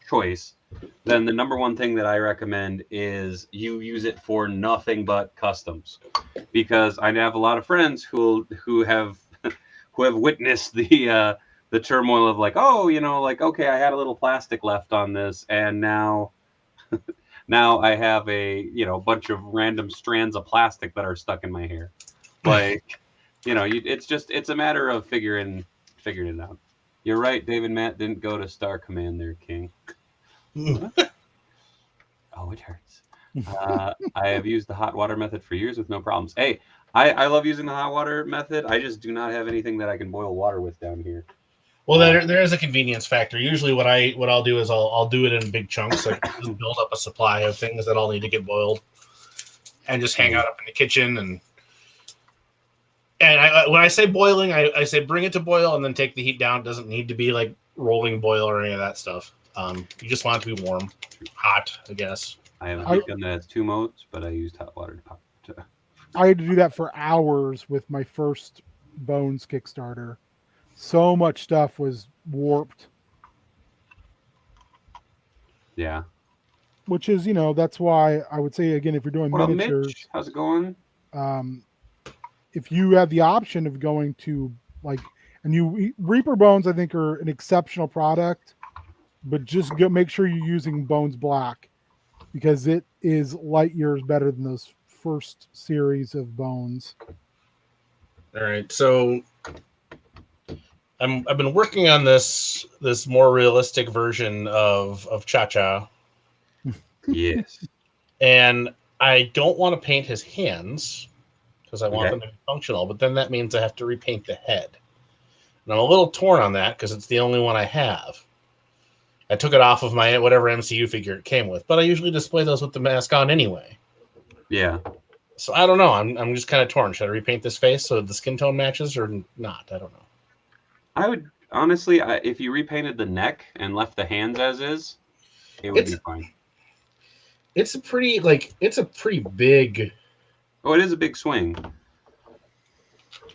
choice, then the number one thing that I recommend is you use it for nothing but customs, because I have a lot of friends who have witnessed the turmoil of like, okay, I had a little plastic left on this, and now I have a bunch of random strands of plastic that are stuck in my hair. Like, it's a matter of figuring it out. You're right, David Matt didn't go to Star Command there, King. Oh, it hurts. I have used the hot water method for years with no problems. Hey, I love using the hot water method. I just do not have anything that I can boil water with down here. Well, there is a convenience factor. Usually, what I'll do is I'll do it in big chunks. Like just build up a supply of things that all need to get boiled, and just hang out up in the kitchen. And when I say boiling, I say bring it to boil and then take the heat down. It doesn't need to be like rolling boil or any of that stuff. You just want it to be warm, hot, I guess. I have a heat gun that has 2 modes, but I used hot water to I had to do that for hours with my first Bones Kickstarter. So much stuff was warped. Yeah. Which is, that's why I would say, again, if you're doing miniatures. Mitch? How's it going? If you have the option of going to, Reaper Bones, I think, are an exceptional product, but just make sure you're using Bones Black, because it is light years better than those first series of Bones. All right, so I've been working on this more realistic version of Cha-Cha. Yes. And I don't want to paint his hands because I want them to be functional, but then that means I have to repaint the head. And I'm a little torn on that because it's the only one I have. I took it off of my whatever MCU figure it came with, but I usually display those with the mask on anyway. Yeah. So I don't know. I'm just kind of torn. Should I repaint this face so the skin tone matches or not? I don't know. I would honestly, if you repainted the neck and left the hands as is, it would be fine. It's a pretty big. Oh, it is a big swing.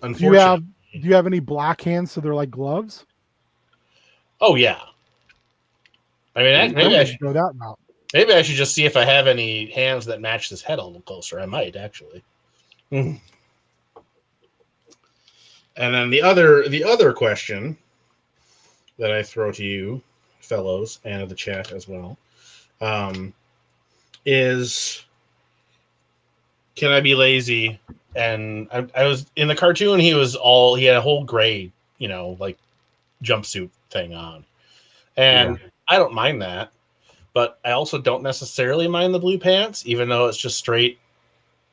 Unfortunately. Do you have any black hands so they're like gloves? Oh yeah. I mean, maybe I should go that route. Maybe I should just see if I have any hands that match this head a little closer. I might actually. And then the other question that I throw to you, fellows, and the chat as well, is: can I be lazy? And I was in the cartoon. He had a whole gray, like jumpsuit thing on, and I don't mind that. But I also don't necessarily mind the blue pants, even though it's just straight,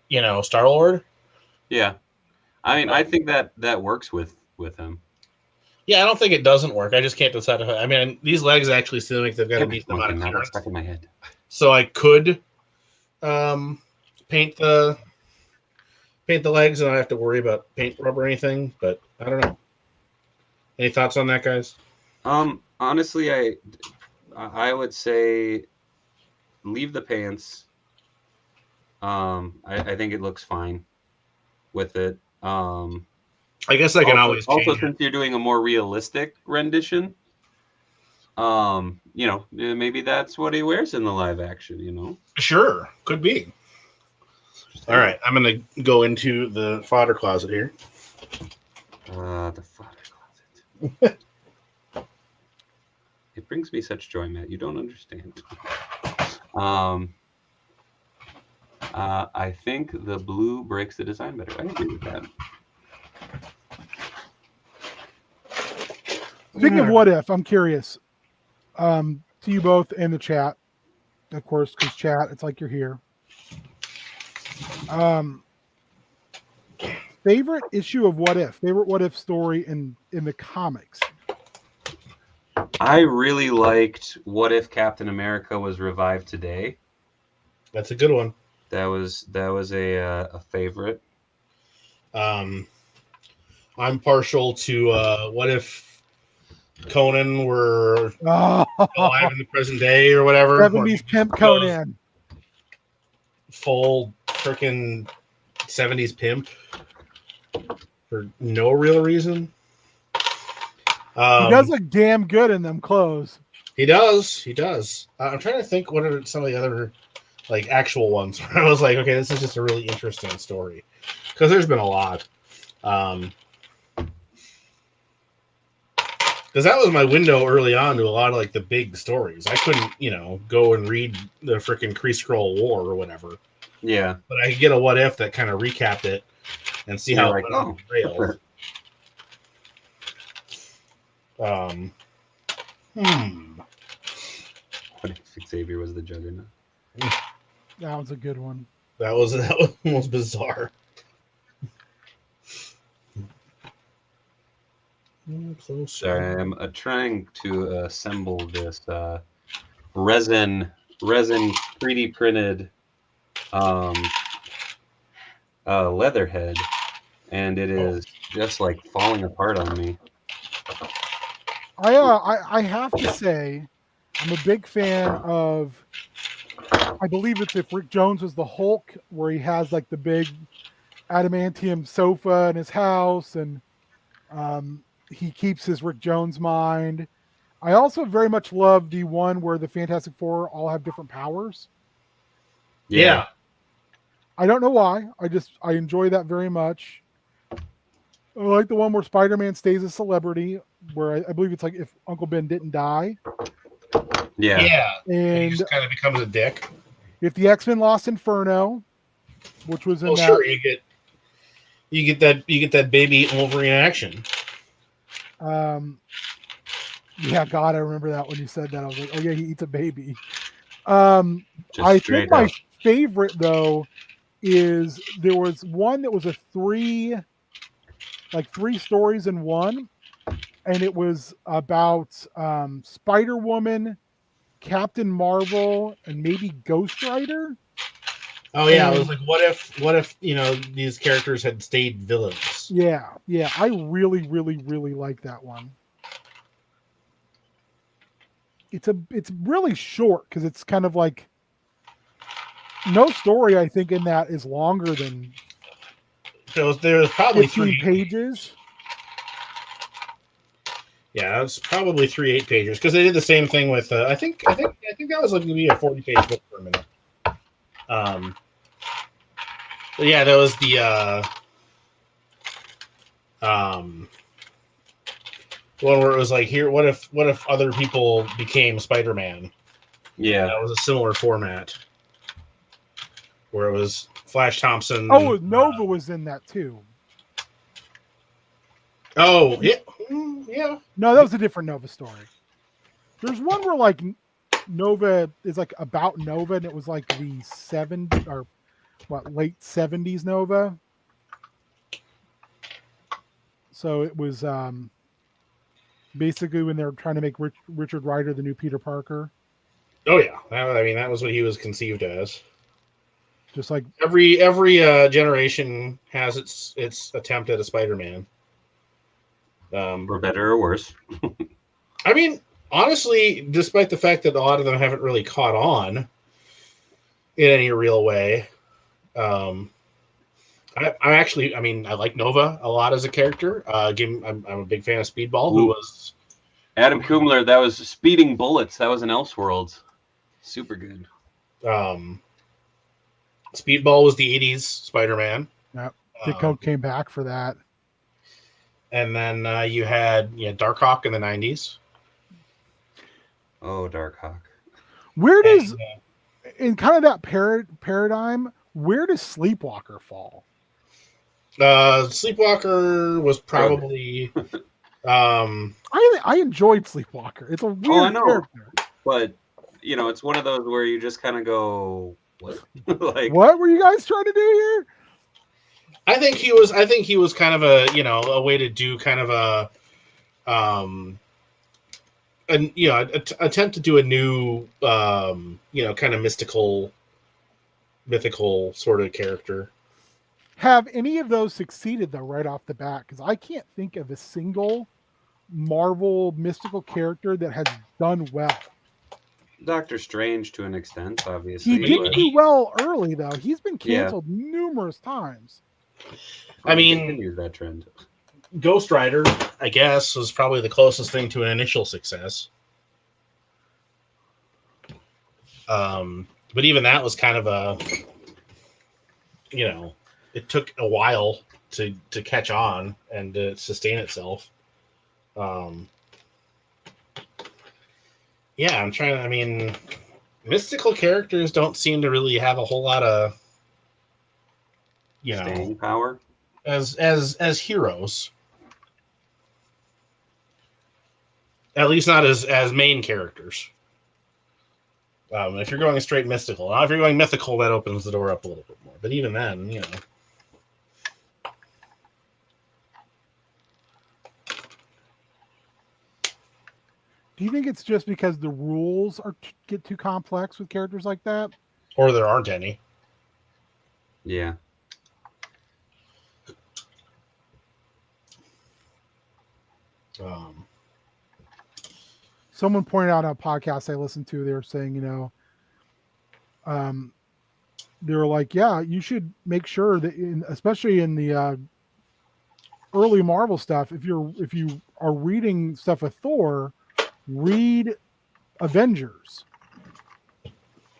Star-Lord. Yeah. I mean, I think that works with him. Yeah, I don't think it doesn't work. I just can't decide if I mean, these legs actually seem like they've got a decent amount of clearance. Stuck in my head. So I could paint the legs, and I don't have to worry about paint rub or anything, but I don't know. Any thoughts on that, guys? Honestly, I would say leave the pants. I think it looks fine with it. I guess I can always change also, since you're doing a more realistic rendition, maybe that's what he wears in the live action, Sure, could be. All right, I'm going to go into the fodder closet here. The fodder closet. It brings me such joy, Matt. You don't understand. I think the blue breaks the design better. I agree with that. Speaking of what if, I'm curious. To you both and the chat, of course, because chat, it's like you're here. Favorite issue of What If? Favorite What If story in the comics? I really liked What If Captain America was revived today. That's a good one. That was a favorite. I'm partial to What If Conan were alive in the present day or whatever. 70s pimp Conan. Full freaking 70s pimp for no real reason. He does look damn good in them clothes. He does. I'm trying to think what are some of the other actual ones where I was like, okay, this is just a really interesting story, because there's been a lot. Because that was my window early on to a lot of the big stories. I couldn't, go and read the freaking Kree Skrull War or whatever. Yeah. But I could get a What If that kind of recapped it and see how it went off the rails. What if Xavier was the Juggernaut? That was a good one. That was almost bizarre. Sorry, I'm trying to assemble this resin 3D printed leatherhead, and it is just falling apart on me. I have to say, I'm a big fan of. I believe it's if Rick Jones was the Hulk, where he has the big adamantium sofa in his house, and he keeps his Rick Jones mind. I also very much love the one where the Fantastic Four all have different powers. Yeah. I don't know why. I enjoy that very much. I like the one where Spider-Man stays a celebrity, where I believe it's if Uncle Ben didn't die. Yeah. And he just kind of becomes a dick. If the X-Men lost Inferno, which was in sure, you get that baby Wolverine action. Yeah, God, I remember that when you said that. I was like, oh yeah, he eats a baby. I think my favorite though is there was one that was a three stories in one, and it was about Spider-Woman, Captain Marvel, and maybe Ghost Rider. Oh yeah, it was what if these characters had stayed villains? Yeah, I really, really, really like that one. It's really short because it's kind of no story I think in that is longer than So there was probably 15 pages. Yeah, it's probably 3 8-pagers because they did the same thing with. I think that was looking to be a 40-page book for a minute. But yeah, that was the one where it was like, here, what if other people became Spider-Man? Yeah, that was a similar format where it was Flash Thompson. Oh, Nova was in that too. Oh yeah, yeah. No, that was a different Nova story. There's one where like Nova is like about Nova, and it was like the late 70s Nova. So it was basically when they were trying to make Richard Rider the new Peter Parker. Oh yeah, I mean that was what he was conceived as. Just like every generation has its attempt at a Spider-Man. For better or worse. I mean, honestly, despite the fact that a lot of them haven't really caught on in any real way, I like Nova a lot as a character. I'm a big fan of Speedball, who was Adam Kumler. That was Speeding Bullets. That was an Elseworlds. Super good. Speedball was the 80s Spider-Man. Yep. Ditko came back for that. And then you had Darkhawk in the 90s. Oh, Darkhawk. Where does, in kind of that paradigm, where does Sleepwalker fall? Sleepwalker was probably... I enjoyed Sleepwalker. It's a weird character. But, it's one of those where you just kind of go, what? Like, what were you guys trying to do here? I think he was kind of a way to do kind of attempt to do a new kind of mythical sort of character. Have any of those succeeded though right off the bat? Because I can't think of a single Marvel mystical character that has done well. Doctor Strange to an extent, obviously. He didn't do well early though. He's been canceled numerous times. I mean, continue that trend. Ghost Rider, I guess, was probably the closest thing to an initial success. But even that was kind of a, it took a while to catch on and to sustain itself. Mystical characters don't seem to really have a whole lot of, staying power as heroes. At least not as main characters. If you're going straight mystical, now if you're going mythical, that opens the door up a little bit more. But even then, Do you think it's just because the rules get too complex with characters like that? Or there aren't any. Yeah. Someone pointed out on a podcast I listened to, they were saying, they were like, yeah, you should make sure that especially in the early Marvel stuff, if you are reading stuff with Thor, read Avengers,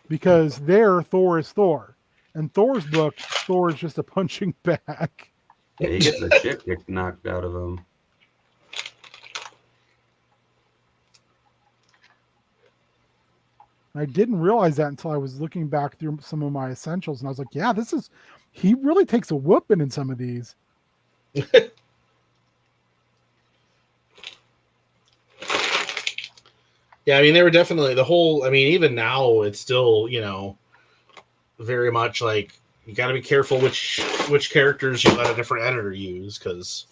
because there Thor is Thor, and Thor's book, Thor is just a punching bag. Yeah, he gets the shit kicked knocked out of him. I didn't realize that until I was looking back through some of my essentials, and I was like, yeah, he really takes a whooping in some of these. Yeah, I mean, they were definitely even now it's still, very much like you got to be careful which characters you let a different editor use, because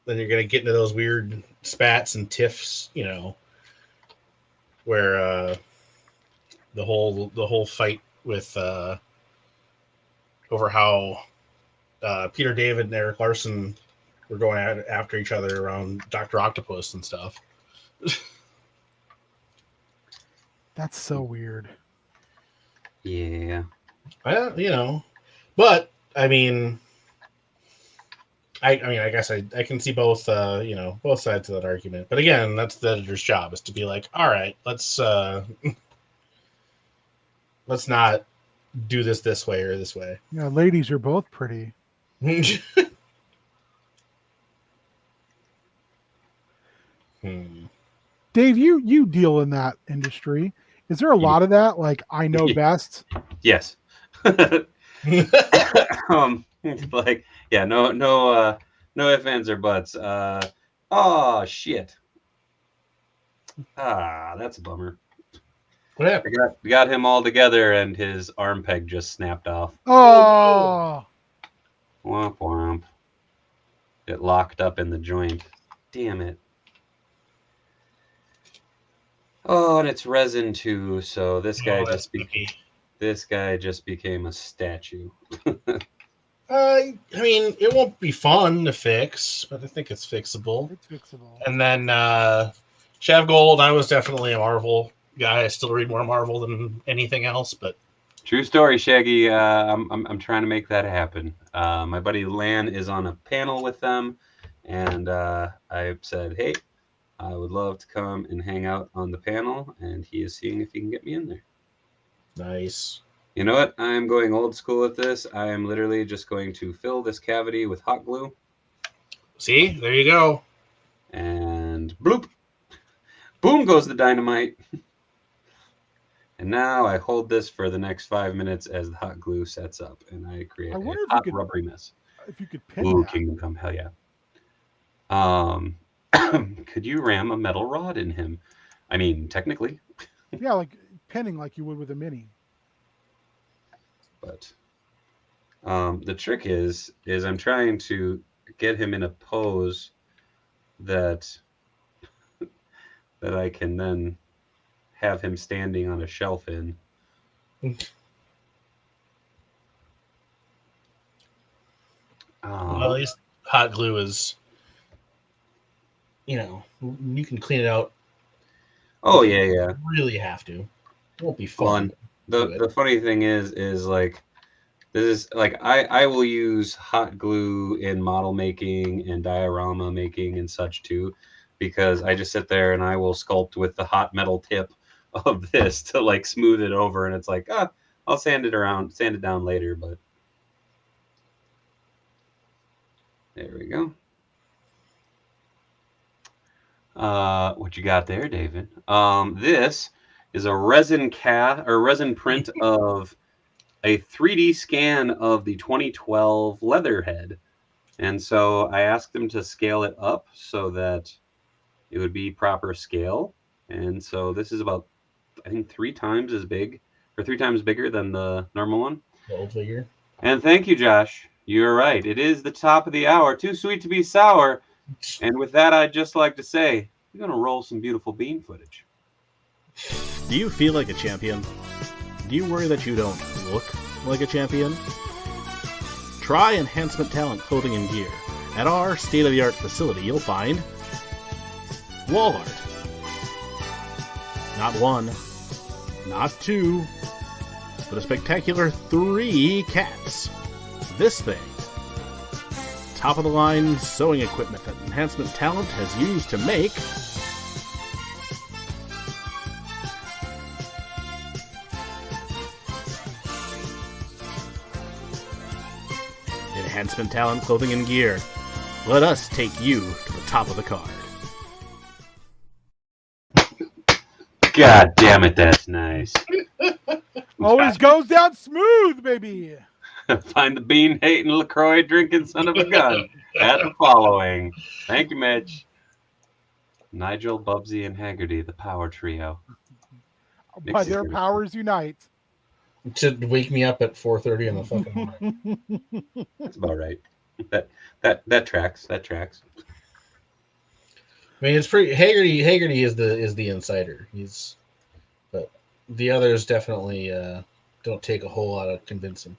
then you're going to get into those weird spats and tiffs, where the whole fight with over how Peter David and Eric Larson were going after each other around Dr. Octopus and stuff. That's so weird. Yeah. But I mean, I guess I can see both both sides of that argument. But again, that's the editor's job, is to be like, all right, let's not do this way or this way. Yeah, ladies, you're both pretty. Dave, you deal in that industry. Is there a lot of that? Like, I know best? Yes. Like, yeah, no ifs, ands, or buts. Oh shit. That's a bummer. What happened? We got him all together, and his arm peg just snapped off. Oh. Womp womp. It locked up in the joint. Damn it. Oh, and it's resin too, so this guy just became a statue. I mean, it won't be fun to fix, but I think it's fixable. It's fixable. And then Shav Gold, I was definitely a Marvel guy. I still read more Marvel than anything else, but true story, Shaggy. I'm trying to make that happen. My buddy Lan is on a panel with them, and I said, hey, I would love to come and hang out on the panel, and he is seeing if he can get me in there. Nice. You know what? I'm going old school with this. I am literally just going to fill this cavity with hot glue. See? There you go. And bloop. Boom goes the dynamite. And now I hold this for the next 5 minutes as the hot glue sets up, and I create a hot rubbery mess. If you could pin that. Kingdom Come, hell yeah. Could you ram a metal rod in him? I mean, technically. Yeah, like pinning like you would with a mini. But the trick is I'm trying to get him in a pose that I can then have him standing on a shelf in. Well, at least hot glue is, you can clean it out. Oh yeah. You really have to. It won't be fun. The funny thing is like, this is like, I will use hot glue in model making and diorama making and such too, because I just sit there and I will sculpt with the hot metal tip of this to like smooth it over, and it's like, I'll sand it down later, but there we go. What you got there, David? This is a resin print of a 3D scan of the 2012 Leatherhead. And so I asked them to scale it up so that it would be proper scale. And so this is about, I think, 3 times as big, or 3 times bigger than the normal one. The old figure. And thank you, Josh. You're right. It is the top of the hour. Too sweet to be sour. And with that, I'd just like to say, we're going to roll some beautiful bean footage. Do you feel like a champion? Do you worry that you don't look like a champion? Try Enhancement Talent Clothing and Gear. At our state-of-the-art facility, you'll find wall art. Not 1, not 2, but a spectacular 3 cats. This thing. Top-of-the-line sewing equipment that Enhancement Talent has used to make Enhancement Talent Clothing and Gear. Let us take you to the top of the card. God damn it, that's nice. Always goes down smooth, baby. Find the bean-hating, LaCroix-drinking son of a gun at the following. Thank you, Mitch. Nigel, Bubsy, and Haggerty, the power trio. By their powers unite. To wake me up at 4:30 in the fucking morning. That's about right. That tracks. That tracks. I mean, it's pretty. Haggerty is the insider. But the others definitely don't take a whole lot of convincing.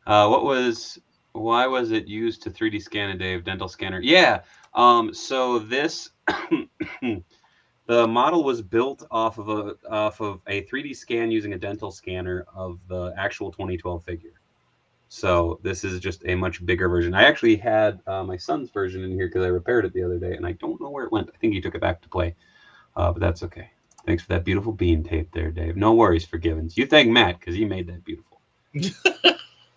Why was it used to 3D scan a Dave dental scanner? Yeah. So this the model was built off of a 3D scan using a dental scanner of the actual 2012 figure. So this is just a much bigger version. I actually had my son's version in here because I repaired it the other day, and I don't know where it went. I think he took it back to play, but that's okay. Thanks for that beautiful bean tape there, Dave. No worries, forgivens. You thank Matt because he made that beautiful.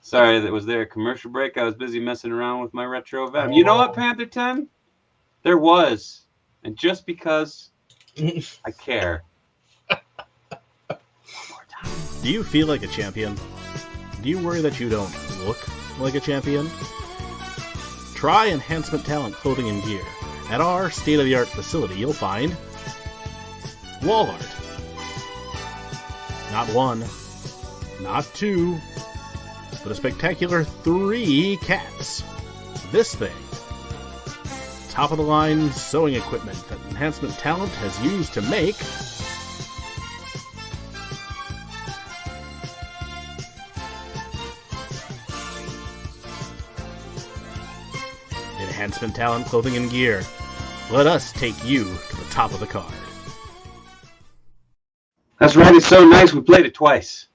Sorry, that was there a commercial break. I was busy messing around with my retro Venom. You know what, Panther 10? There was, and just because I care. One more time. Do you feel like a champion? Do you worry that you don't look like a champion? Try Enhancement Talent clothing and gear. At our state-of-the-art facility, you'll find wall art. Not one, not two, but a spectacular 3 cats. This thing. Top-of-the-line sewing equipment that Enhancement Talent has used to make Enhancement Talent clothing and gear. Let us take you to the top of the card. That's right. It's so nice. We played it twice.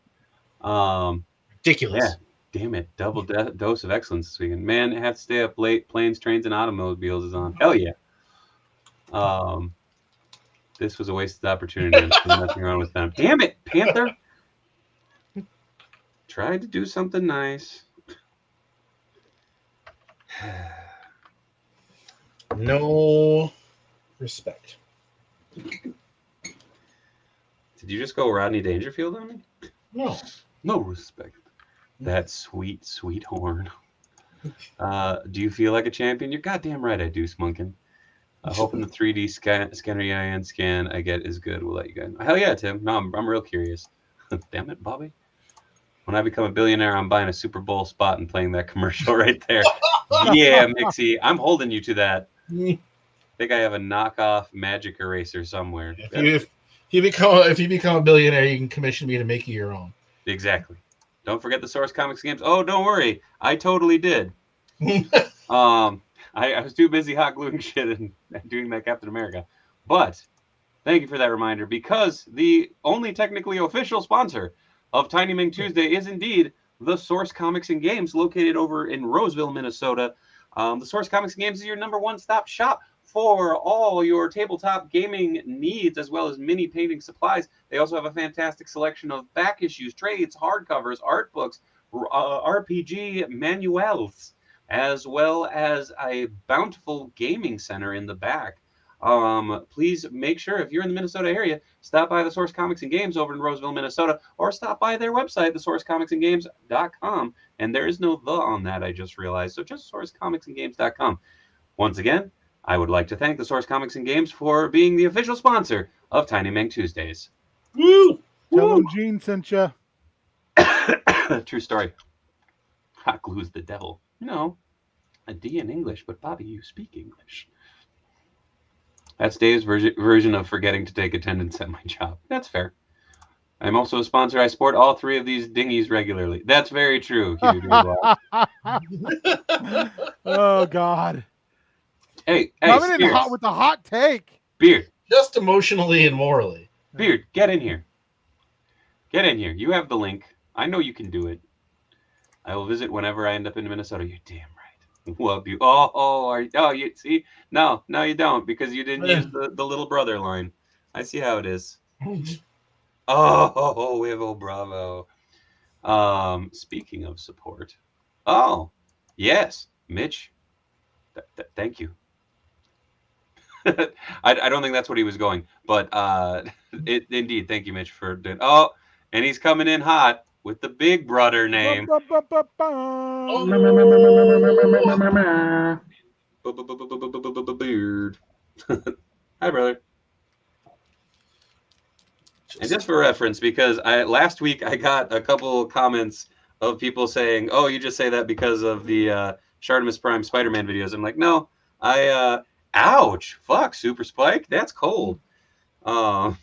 Ridiculous. Yeah. Damn it. Double dose of excellence this weekend. Man, I have to stay up late. Planes, Trains, and Automobiles is on. Hell yeah. This was a wasted opportunity. I'm still messing around with them. Damn it, Panther. Tried to do something nice. No respect. Did you just go Rodney Dangerfield on me? No. No respect. That sweet, sweet horn. Do you feel like a champion? You're goddamn right I do, Smunkin. Hoping the 3D scanner EIN scan I get is good. We'll let you guys know. Hell yeah, Tim. No, I'm real curious. Damn it, Bobby. When I become a billionaire, I'm buying a Super Bowl spot and playing that commercial right there. Yeah, Mixie. I'm holding you to that. I think I have a knockoff magic eraser somewhere. If you become a billionaire, you can commission me to make you your own. Exactly. Don't forget the Source Comics games. Oh, don't worry. I totally did. I was too busy hot gluing shit and doing that Captain America. But thank you for that reminder, because the only technically official sponsor of Tiny Ming Tuesday is indeed the Source Comics and Games, located over in Roseville, Minnesota. The Source Comics and Games is your number one stop shop for all your tabletop gaming needs, as well as mini painting supplies. They also have a fantastic selection of back issues, trades, hardcovers, art books, RPG manuals, as well as a bountiful gaming center in the back. Please make sure, if you're in the Minnesota area, stop by the Source Comics and Games over in Roseville, Minnesota, or stop by their website, thesourcecomicsandgames.com. And there is no the on that, I just realized. So just sourcecomicsandgames.com. Once again, I would like to thank the Source Comics and Games for being the official sponsor of Tiny Ming Tuesdays. Woo! Tell them Gene sent you. True story. Hot glue's the devil. No, a D in English, but Bobby, you speak English. That's Dave's version of forgetting to take attendance at my job. That's fair. I'm also a sponsor. I sport all 3 of these dinghies regularly. That's very true. Oh, God. Hey, coming in hot with the hot take. Beard. Just emotionally and morally. Beard, get in here. Get in here. You have the link. I know you can do it. I will visit whenever I end up in Minnesota. You're damn right. Well, you see? No, you don't, because you didn't use the little brother line. I see how it is. Oh, we have old Bravo. Speaking of support. Oh, yes, Mitch. Thank you. I don't think that's what he was going, but indeed, thank you, Mitch, for doing. Oh, and he's coming in hot with the big brother name. Beard. Hi, brother. And just for reference, because last week I got a couple comments of people saying, "Oh, you just say that because of the Shartimus Prime Spider-Man videos." I'm like, no, ouch, fuck, Super Spike, that's cold. Wow.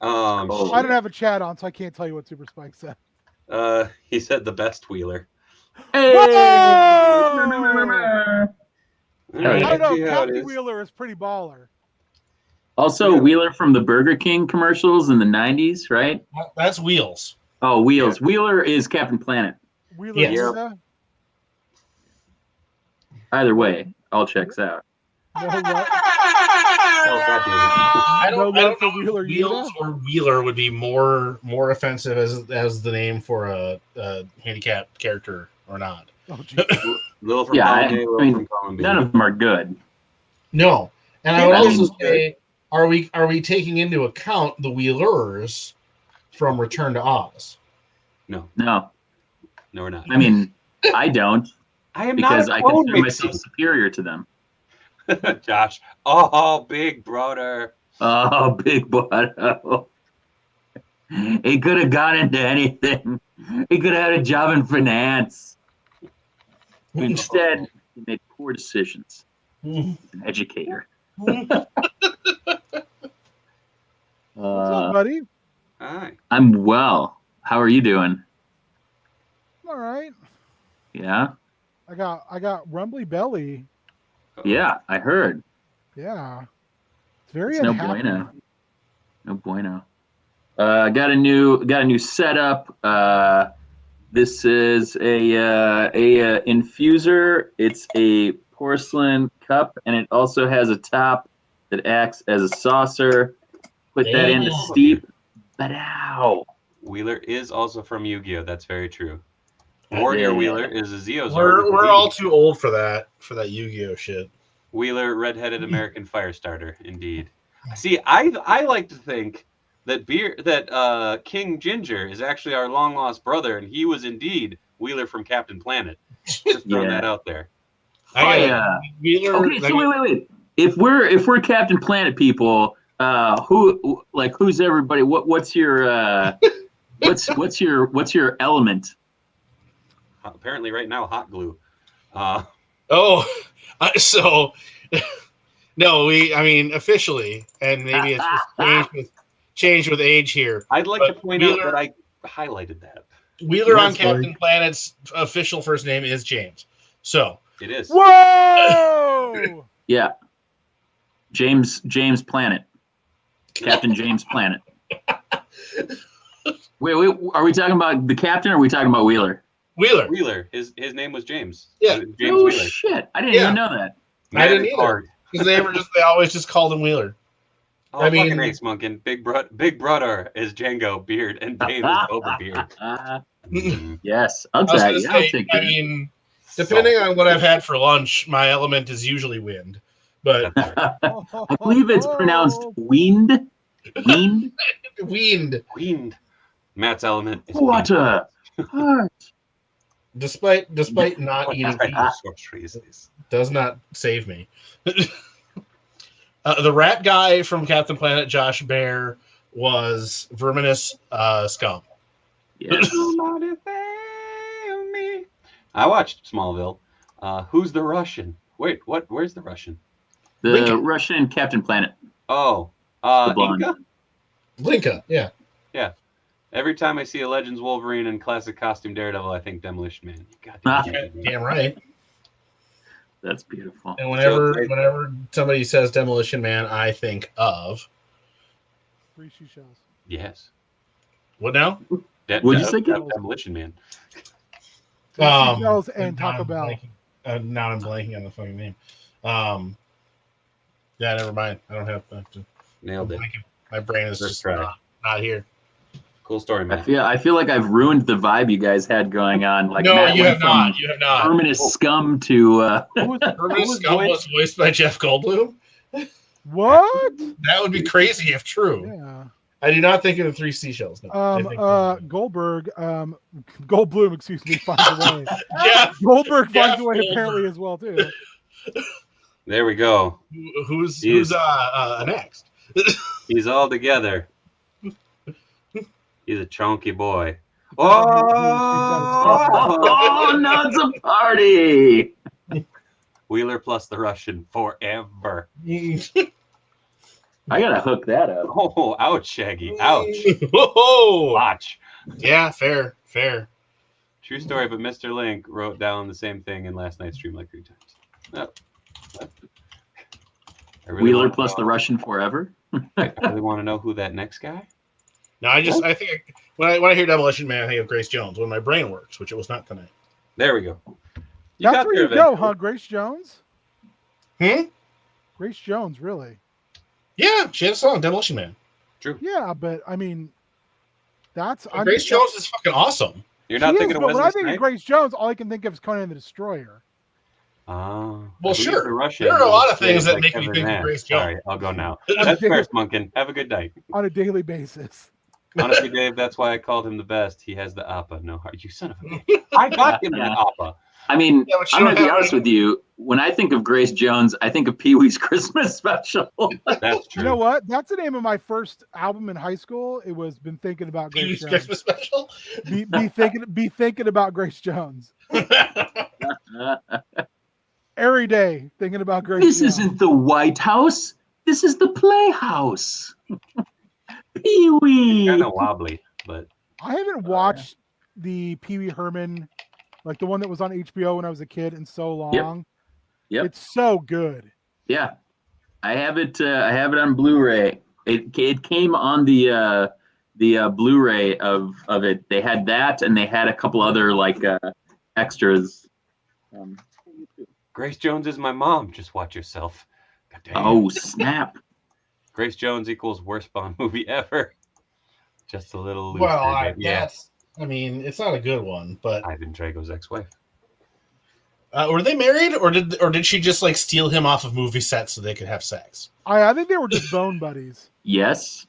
I don't have a chat on, so I can't tell you what Super Spike said. He said the best Wheeler. Hey! I know Captain Wheeler is pretty baller. Also, Wheeler from the Burger King commercials in the 90s, right? That's Wheels. Oh, Wheels. Yeah. Wheeler is Captain Planet. Wheeler Yes. Yuta? Either way, all checks out. No love, Oh, God damn it. I don't no know love for if Wheeler Wheels Yuta? or Wheeler would be more offensive as the name for a handicapped character or not. Oh, geez. Little from Yeah, column A, I little mean, from column B. none of them are good. No, and I would I mean- also say, are we taking into account the Wheelers from Return to Oz? No, No, we're not. I mean, I don't I am because not I a clone consider myself mixing. superior to them. Josh. Oh, big brother. Oh, big butt. He could have gone into anything. He could have had a job in finance. Instead, he made poor decisions. He's an educator. What's up, buddy? Hi. I'm well. How are you doing? All right. Yeah? I got rumbly belly. Yeah, I heard. Yeah. It's very It's no unhappy. bueno. No bueno. Got a new setup. This is a infuser. It's a porcelain cup, and it also has a top that acts as a saucer. Put that in to steep. But ow! Wheeler is also from Yu-Gi-Oh. That's very true. Warrior Yeah. Wheeler is a Zeozord. We're all too old for that Yu-Gi-Oh shit. Wheeler, redheaded American Firestarter, indeed. See, I like to think that King Ginger is actually our long lost brother, and he was indeed Wheeler from Captain Planet. Just throwing that out there. Wheeler. Okay, so wait. If we're Captain Planet people, who's everybody? What's your what's your element? Apparently, right now, hot glue. So no, officially, and maybe it's just changed with age here. I'd like to point out that I highlighted that. Wheeler on Captain Planet's official first name is James. So it is. Whoa! Yeah. James Planet. Captain James Planet. Wait, are we talking about the captain or are we talking about Wheeler? Wheeler. His name was James. Yeah. James Wheeler. Shit. I didn't even know that. I didn't either. Because they always just called him Wheeler. Oh, I mean, Race Munkin. Big brother is Django Beard and Dave is Boba Beard. Yes. I'll take that. I mean, depending on what I've had for lunch, my element is usually wind. But I believe it's pronounced wind. Wind. Matt's element is water. Despite not eating does not save me. The rat guy from Captain Planet, Josh Bear, was Verminous Scum. Yes. I watched Smallville. Who's the Russian? Wait, what? Where's the Russian? The Lincoln. Russian Captain Planet. Oh, Inca? Linka, yeah. Yeah. Every time I see a Legends Wolverine and classic costume Daredevil, I think Demolition Man. Damn right. That's beautiful. And whenever somebody says Demolition Man, I think of 3 seashells. Yes. What now? What'd you say? Demolition Man. 3 seashells and Taco Bell. Now I'm blanking on the fucking name. Yeah, never mind. I don't have to. Nailed it. My brain is just not here. Cool story, man. I feel like I've ruined the vibe you guys had going on. Like, no, Matt you went have not. You have not. Verminous Scum to. Verminous Scum was voiced by Jeff Goldblum. What? That would be crazy if true. Yeah. I do not think of the 3 seashells. No. Goldblum, excuse me, finds a way. Goldberg finds a way apparently as well too. There we go. Who's next? He's all together. He's a chunky boy. Oh, no, it's a party. Wheeler plus the Russian forever. I gotta hook that up. Oh, ouch, Shaggy. Ouch. Whoa. Watch. Yeah, fair. True story, but Mr. Link wrote down the same thing in last night's stream like 3 times. No. Wheeler plus the Russian forever. I really want to know who that next guy. No, I think when I hear Demolition Man, I think of Grace Jones when my brain works, which it was not tonight. There we go. That's where you go, huh? Grace Jones? Grace Jones, really? Yeah, she had a song, Demolition Man. True. Yeah, but I mean, Grace Jones is fucking awesome. You're not thinking of Wesley when I think Snipes? of Grace Jones, all I can think of is Conan the Destroyer. Well, sure. There are a lot of things that make me think of Grace Jones. Sorry, I'll go now. That's fair, Smunkin. Have a good night. On a daily basis. Honestly, Dave, that's why I called him the best. He has the appa, no heart. You son of a bitch. I got him that appa. I mean, I'm going to be honest with you. When I think of Grace Jones, I think of Pee-wee's Christmas Special. That's true. You know what? That's the name of my first album in high school. It was Been Thinking About Grace Jones. Christmas Special? Be thinking about Grace Jones. Every day thinking about Grace Jones. This isn't the White House. This is the Playhouse. Pee-wee. Kind of wobbly, but I haven't watched the Pee Wee Herman, like the one that was on HBO when I was a kid, in so long. Yep. It's so good. Yeah, I have it. I have it on Blu-ray. It came on the Blu-ray of it. They had that, and they had a couple other like extras. Grace Jones is my mom. Just watch yourself. God damn. Oh snap! Grace Jones equals worst Bond movie ever. Just a little loose. Well, I mean, it's not a good one, but Ivan Drago's ex-wife. Were they married, or did she just like steal him off of movie sets so they could have sex? I think they were just bone buddies. Yes.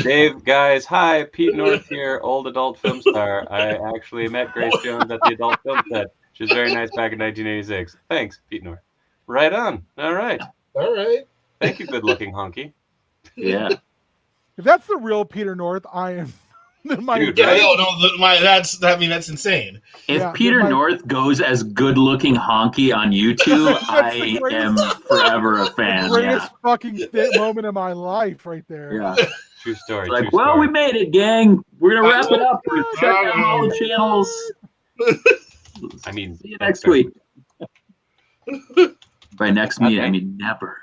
Dave, guys, hi, Pete North here, old adult film star. I actually met Grace Jones at the adult film set. She was very nice back in 1986. Thanks, Pete North. Right on. All right. Thank you, good-looking honky. Yeah. If that's the real Peter North, I am. Dude, that's insane. If Peter North goes as good-looking honky on YouTube, I am forever a fan. Greatest fucking moment of my life, right there. Yeah. True story. It's like, true story. we made it, gang. We're gonna wrap it up. We're gonna shut down all the channels. I mean, see you next week. By next meeting, I mean never.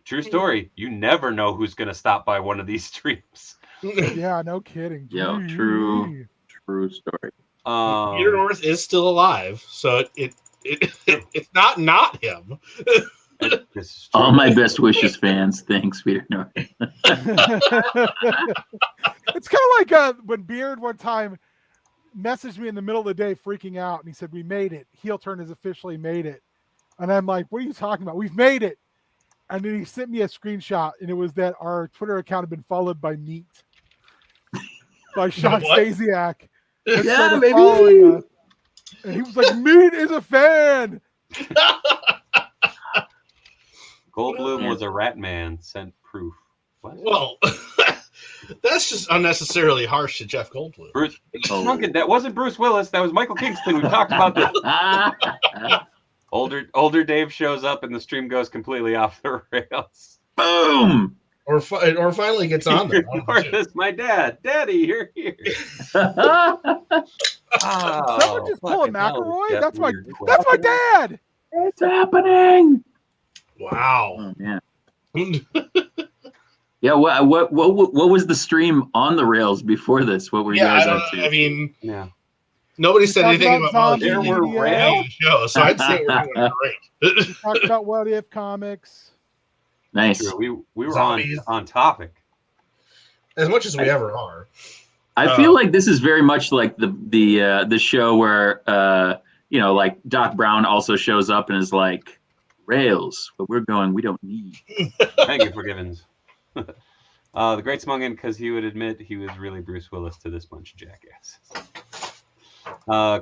True story. You never know who's gonna stop by one of these streams. Yeah, no kidding. Yo, true story. Peter North is still alive, so it's not him. All my best wishes, fans. Thanks, Peter North. It's kind of like when Beard one time messaged me in the middle of the day freaking out, and he said, "We made it. Heel Turn has officially made it." And I'm like, "What are you talking about? We've made it." And then he sent me a screenshot, and it was that our Twitter account had been followed by Neat. By Sean Stasiak. Yeah, maybe. And he was like, Meat is a fan. Goldblum was a rat man, sent proof. What? Well, that's just unnecessarily harsh to Jeff Goldblum. Bruce, that wasn't Bruce Willis. That was Michael Kingston. We talked about this. Older Dave shows up and the stream goes completely off the rails. Boom! Or finally gets on there. This my dad. Daddy, you're here. Someone just pull a McElroy? That's my dad. It's happening. Wow. Oh, man. Yeah. What was the stream on the rails before this? What were you guys up to? I mean, yeah. Nobody said anything about there were rails. Show, so I'd say we're doing great. We talked about What If comics. Nice. We were on topic. As much as we ever are. I feel like this is very much like the show where like Doc Brown also shows up and is like, rails, but we're going, we don't need. Thank you for giving. The Great Smungen, because he would admit he was really Bruce Willis to this bunch of jackasses.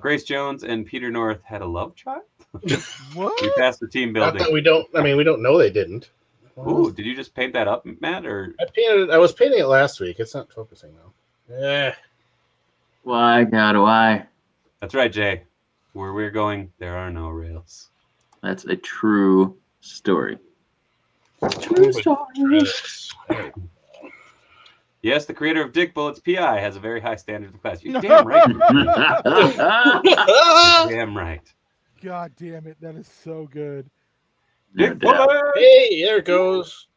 Grace Jones and Peter North had a love child. What? We passed the team building. We don't know they didn't. Ooh, did you just paint that up, Matt? Or I was painting it last week. It's not focusing now. Yeah. Why, God, why? That's right, Jay. Where we're going, there are no rails. That's a true story. True story. Yes, the creator of Dick Bullets PI has a very high standard of class. You're damn right. Damn right. God damn it, that is so good. Dick Bullets! Hey, there it goes.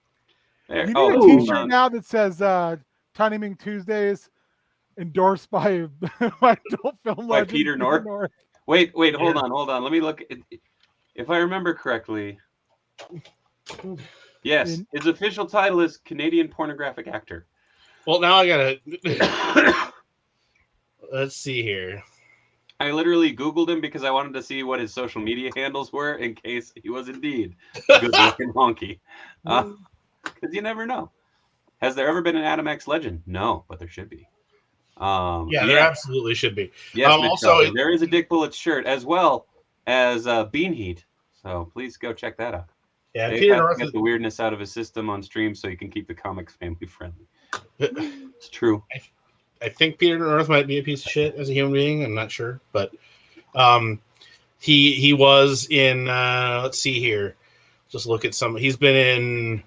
There. You need Oh, a hold T-shirt on. now that says Tiny Ming Tuesdays, endorsed by adult film By legend Peter North? Wait, hold on. Let me look. If I remember correctly, yes, his official title is Canadian pornographic actor. Well, now I gotta. Let's see here. I literally Googled him because I wanted to see what his social media handles were in case he was indeed a good-looking honky. Because you never know. Has there ever been an Adam X legend? No, but there should be. There absolutely should be. Yes, also, there is a Dick Bullets shirt as well as Bean Heat. So please go check that out. Yeah, Dave Peter has North to get the weirdness out of his system on stream so he can keep the comics family friendly. It's true. I think Peter North might be a piece of shit as a human being. I'm not sure, but he was in. Let's see here. Just look at some. He's been in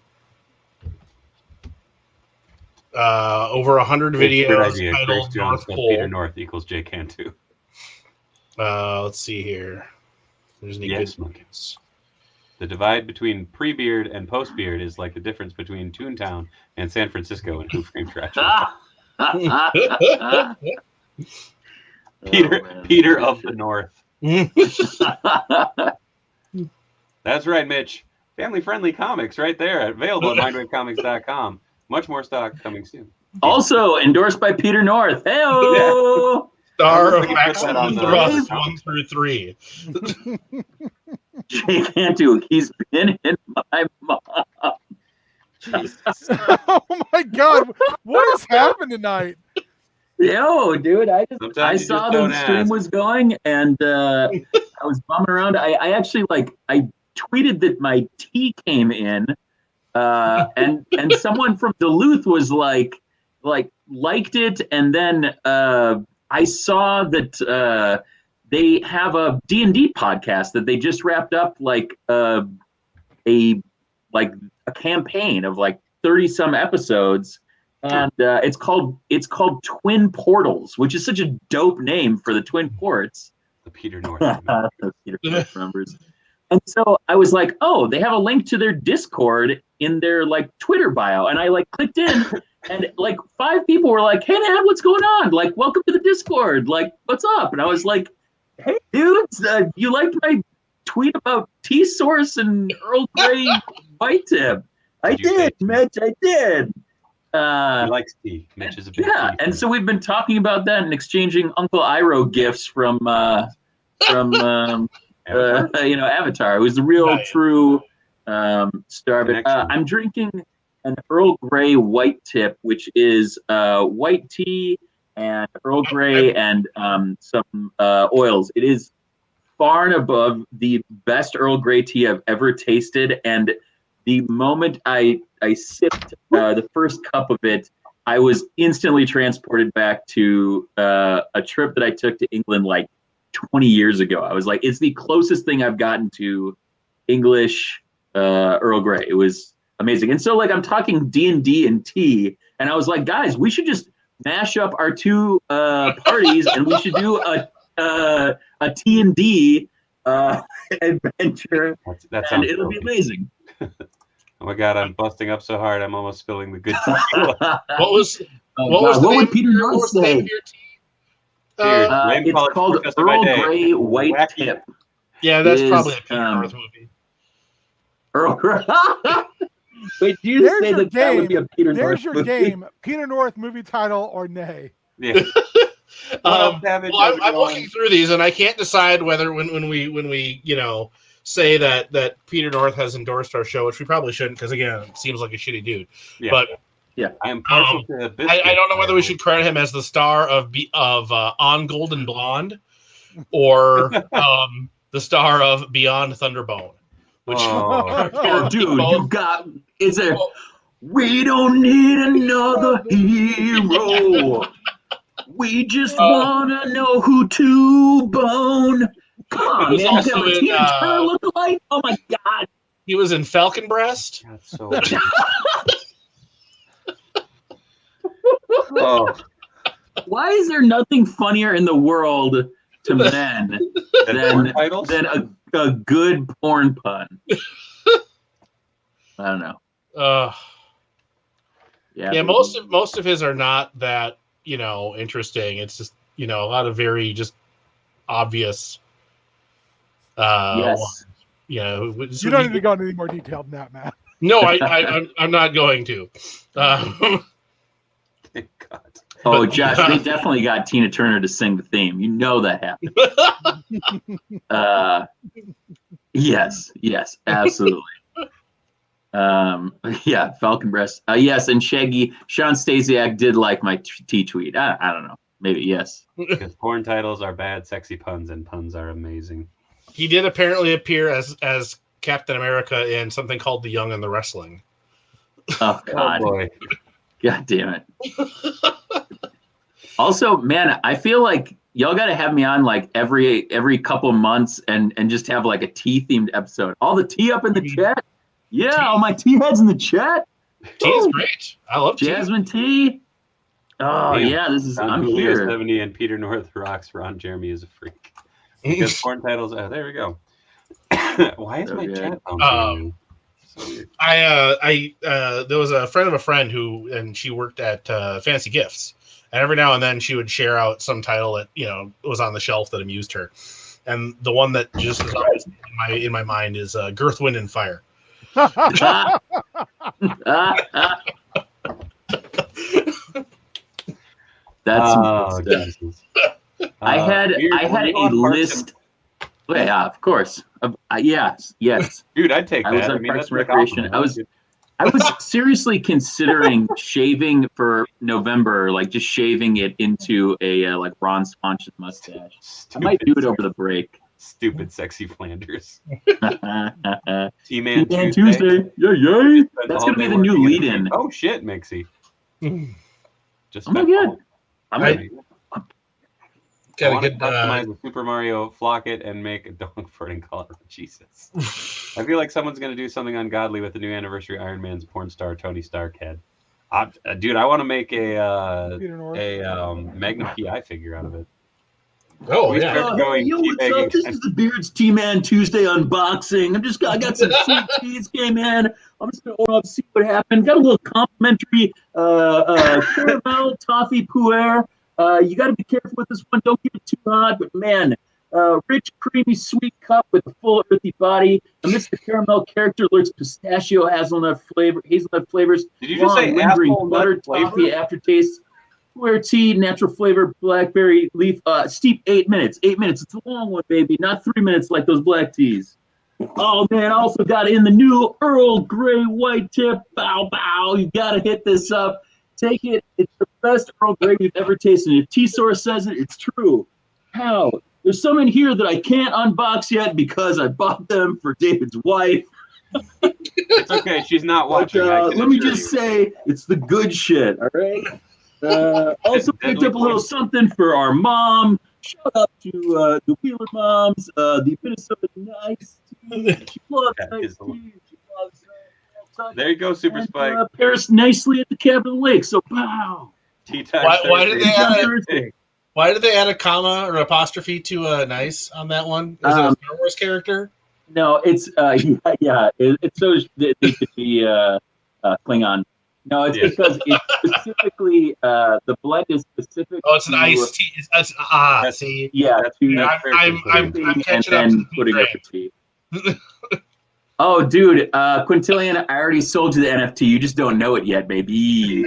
over 100 videos titled North Pole. Peter North equals J Cantu. Let's see here. There's any good monkeys. The divide between pre-beard and post-beard is like the difference between Toontown and San Francisco and Who Framed Roger Rabbit. Peter of the North. That's right, Mitch. Family-friendly comics right there, available at mindwavecomics.com. Much more stock coming soon. Also endorsed by Peter North. Hey-o! Star of Maximum Thrust 1 through 3. Jay Cantu, he's been in my mom. Oh my God! What has happened tonight? Yo, dude, I saw the stream was going, and I was bumming around. I actually I tweeted that my tea came in, and someone from Duluth was liked it, and then I saw that they have a D&D podcast that they just wrapped up, a campaign of 30 some episodes. And it's called Twin Portals, which is such a dope name for the Twin Ports. The Peter North. The Peter North members. And so I was like, oh, they have a link to their Discord in their Twitter bio. And I clicked in and 5 people were like, hey man, what's going on? Welcome to the Discord. What's up? And I was like, hey dudes, you liked my tweet about T-Source and Earl Grey White Tip? I did, Mitch, I did. He likes tea. Mitch is a big tea and so we've been talking about that and exchanging Uncle Iroh gifts from Avatar. It was the real true star. But I'm drinking an Earl Grey White Tip, which is white tea and Earl Grey and some oils. It is far and above the best Earl Grey tea I've ever tasted, and the moment I sipped the first cup of it, I was instantly transported back to a trip that I took to England 20 years ago. I was like, it's the closest thing I've gotten to English Earl Grey. It was amazing. And so I'm talking D&D and tea, and I was like, guys, we should just mash up our two parties, and we should do a T&D adventure, and it'll be amazing. Oh my God, I'm busting up so hard, I'm almost spilling the good tea. What would Peter North say? It's called Earl Grey White Tip. Yeah, that's probably a Peter North movie. Earl Grey. Wait, do you say that would be a Peter North movie? There's your game. Peter North movie title or nay? Yeah. I'm looking through these, and I can't decide whether when we say that Peter North has endorsed our show, which we probably shouldn't, because again, it seems like a shitty dude. Yeah. But I am partial to I don't know whether we should credit him as the star of On Golden Blonde or the star of Beyond Thunderbone. Which dude, you got we don't need another hero. We just wanna know who to bone. Come on, man. You got Tina Turner look-alike? Oh my God. He was in Falcon Breast. That's so oh. Why is there nothing funnier in the world to men than a good porn pun? I don't know. Yeah, most of his are not that, interesting. It's just, a lot of very just obvious yes. ones. You don't need to go into any more detail than that, Matt. No, I'm not going to. Thank God. Oh, Josh, they definitely got Tina Turner to sing the theme. You know that happened. Yes, absolutely. Yeah, Falcon Breast. Yes, and Shaggy, Sean Stasiak did like my T-tweet. I don't know. Maybe, yes. Because porn titles are bad, sexy puns, and puns are amazing. He did apparently appear as Captain America in something called The Young and the Wrestling. Oh, God. Oh, boy. God damn it. Also, man, I feel like y'all got to have me on like every couple months and just have like a tea themed episode. All the tea up in the chat. Yeah, all my tea heads in the chat. Tea is great. I love Jasmine tea. Oh, Damn. yeah, this is, Don I'm Julio here. 70 and Peter North rocks. Ron Jeremy is a freak. Because porn titles, there we go. Why is my chat bouncing? So weird. There was a friend of a friend and she worked at Fancy Gifts, and every now and then she would share out some title that was on the shelf that amused her, and the one that just is always in my mind is Girth, Wind, and Fire. That's Jesus. I had a list. Oh, yeah, of course. Yes. Dude, I'd take that. I was on Parks and Recreation. I was seriously considering shaving for November, like just shaving it into a like Ron Swanson mustache. I might do it over the break. Stupid, sexy Flanders. T-Man Tuesday. Yay. That's going to be the new lead-in. Oh, shit, Mixie. Just my God. I want to customize the Super Mario Flocket and make a dog farting color. Jesus. I feel like someone's going to do something ungodly with the new anniversary Iron Man's porn star Tony Stark head. Dude, I want to make a Magnum PI figure out of it. Oh, yeah. Yo, what's up? This is the Beards T-Man Tuesday unboxing. I got some sweet teas came in. I'm just going to open up, see what happened. Got a little complimentary caramel toffee puer. You got to be careful with this one. Don't get it too hot, but man, rich, creamy, sweet cup with a full earthy body. Amidst the caramel character lurks pistachio, hazelnut flavors. Did you just say lingering butter toffee aftertaste? Puer tea, natural flavor, blackberry leaf, steep 8 minutes. 8 minutes. It's a long one, baby. Not 3 minutes like those black teas. Oh, man, I also got in the new Earl Grey white tip. Bow, bow. You got to hit this up. Take it. It's the best Earl Grey you've ever tasted. If T-Source says it, it's true. How? There's some in here that I can't unbox yet because I bought them for David's wife. It's okay. She's not watching. Let me just say, it's the good shit, all right? Also picked up a little something for our mom. Shout out to the Wheeler moms, the Minnesota Nice tea. She loves nice tea. She loves there you go, Super Spike. Paris nicely at the Cabin Lake. So, wow. Tea time. Why did they add a comma or apostrophe to nice on that one? Is it a Star Wars character? No, it's It's so they could be Klingon. No, it's because it's specifically the blend is specific. Oh, it's an iced tea. See, yeah. I'm catching up to the tea. Oh, dude, Quintillion, I already sold you the NFT. You just don't know it yet, baby.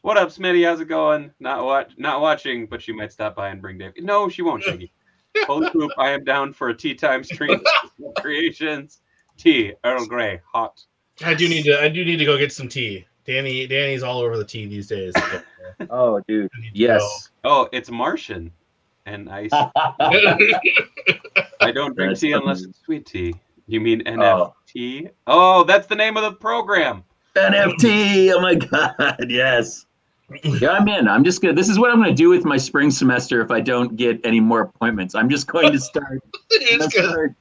What up, Smitty? How's it going? Not watching, but she might stop by and bring Dave. No, she won't, Shaggy. Holy poop! I am down for a tea time stream. Creations, tea, Earl Grey, hot. I do need to go get some tea. Danny's all over the tea these days. Oh, dude, yes. Oh, it's Martian, and I don't drink tea unless it's sweet tea. You mean NFT? Oh, that's the name of the program. NFT. Oh my God, yes. Yeah, I'm in. I'm just gonna. This is what I'm gonna do with my spring semester if I don't get any more appointments. I'm just going to start. start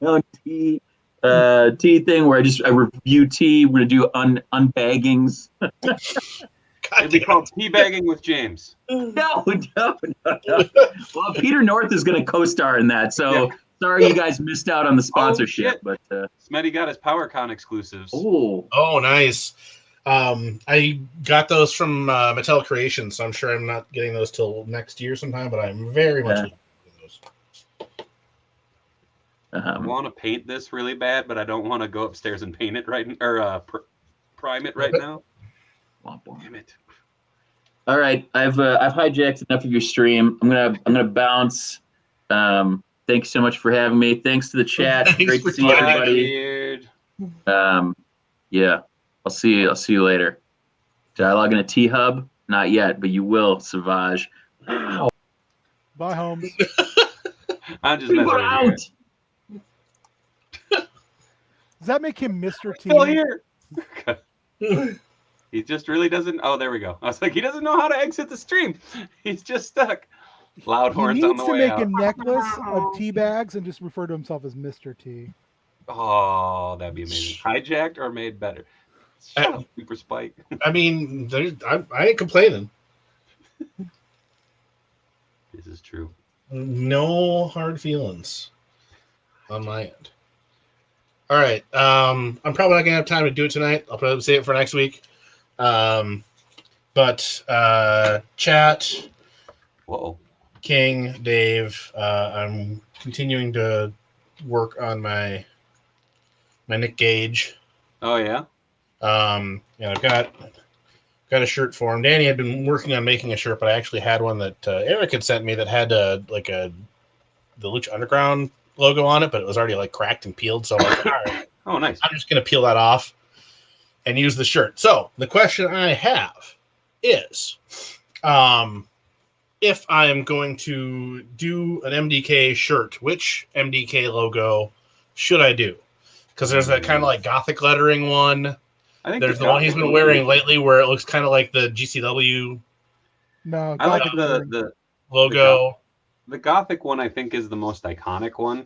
my own tea thing where I review tea. We're gonna do unbaggings. It'd be called Teabagging with James. No. Well, Peter North is gonna co-star in that, so. Yeah. Sorry, you guys missed out on the sponsorship, but Smetty got his PowerCon exclusives. Oh, nice. I got those from Mattel Creations, so I'm sure I'm not getting those till next year sometime. But I'm very much looking for those. I want to paint this really bad, but I don't want to go upstairs and paint it prime it right now. Damn it! All right, I've hijacked enough of your stream. I'm gonna bounce. Thanks so much for having me. Thanks to the chat. Great to see everybody. Yeah, I'll see you later. Did I log in a T-Hub? Not yet, but you will, Savage. Wow. Bye, Holmes. I'm just messing out. Does that make him Mr. T? Still here. He just really doesn't. Oh, there we go. I was like, he doesn't know how to exit the stream. He's just stuck. Loud horns on the way out. He needs to make a necklace of tea bags and just refer to himself as Mr. T. Oh, that'd be amazing. Hijacked or made better. Shut up, Super Spike. I mean, I ain't complaining. This is true. No hard feelings on my end. All right. I'm probably not gonna have time to do it tonight. I'll probably save it for next week. But chat. Whoa. King, Dave. I'm continuing to work on my Nick Gage. Oh yeah. And I've got a shirt for him. Danny had been working on making a shirt, but I actually had one that Eric had sent me that had the Lucha Underground logo on it, but it was already like cracked and peeled. So I'm like, all right, oh nice. I'm just gonna peel that off and use the shirt. So the question I have is, if I am going to do an MDK shirt, which MDK logo should I do? Because there's that kind of like Gothic lettering one. I think there's the one he's been wearing lately where it looks kind of like the GCW. No, I like the logo. The Gothic one, I think, is the most iconic one.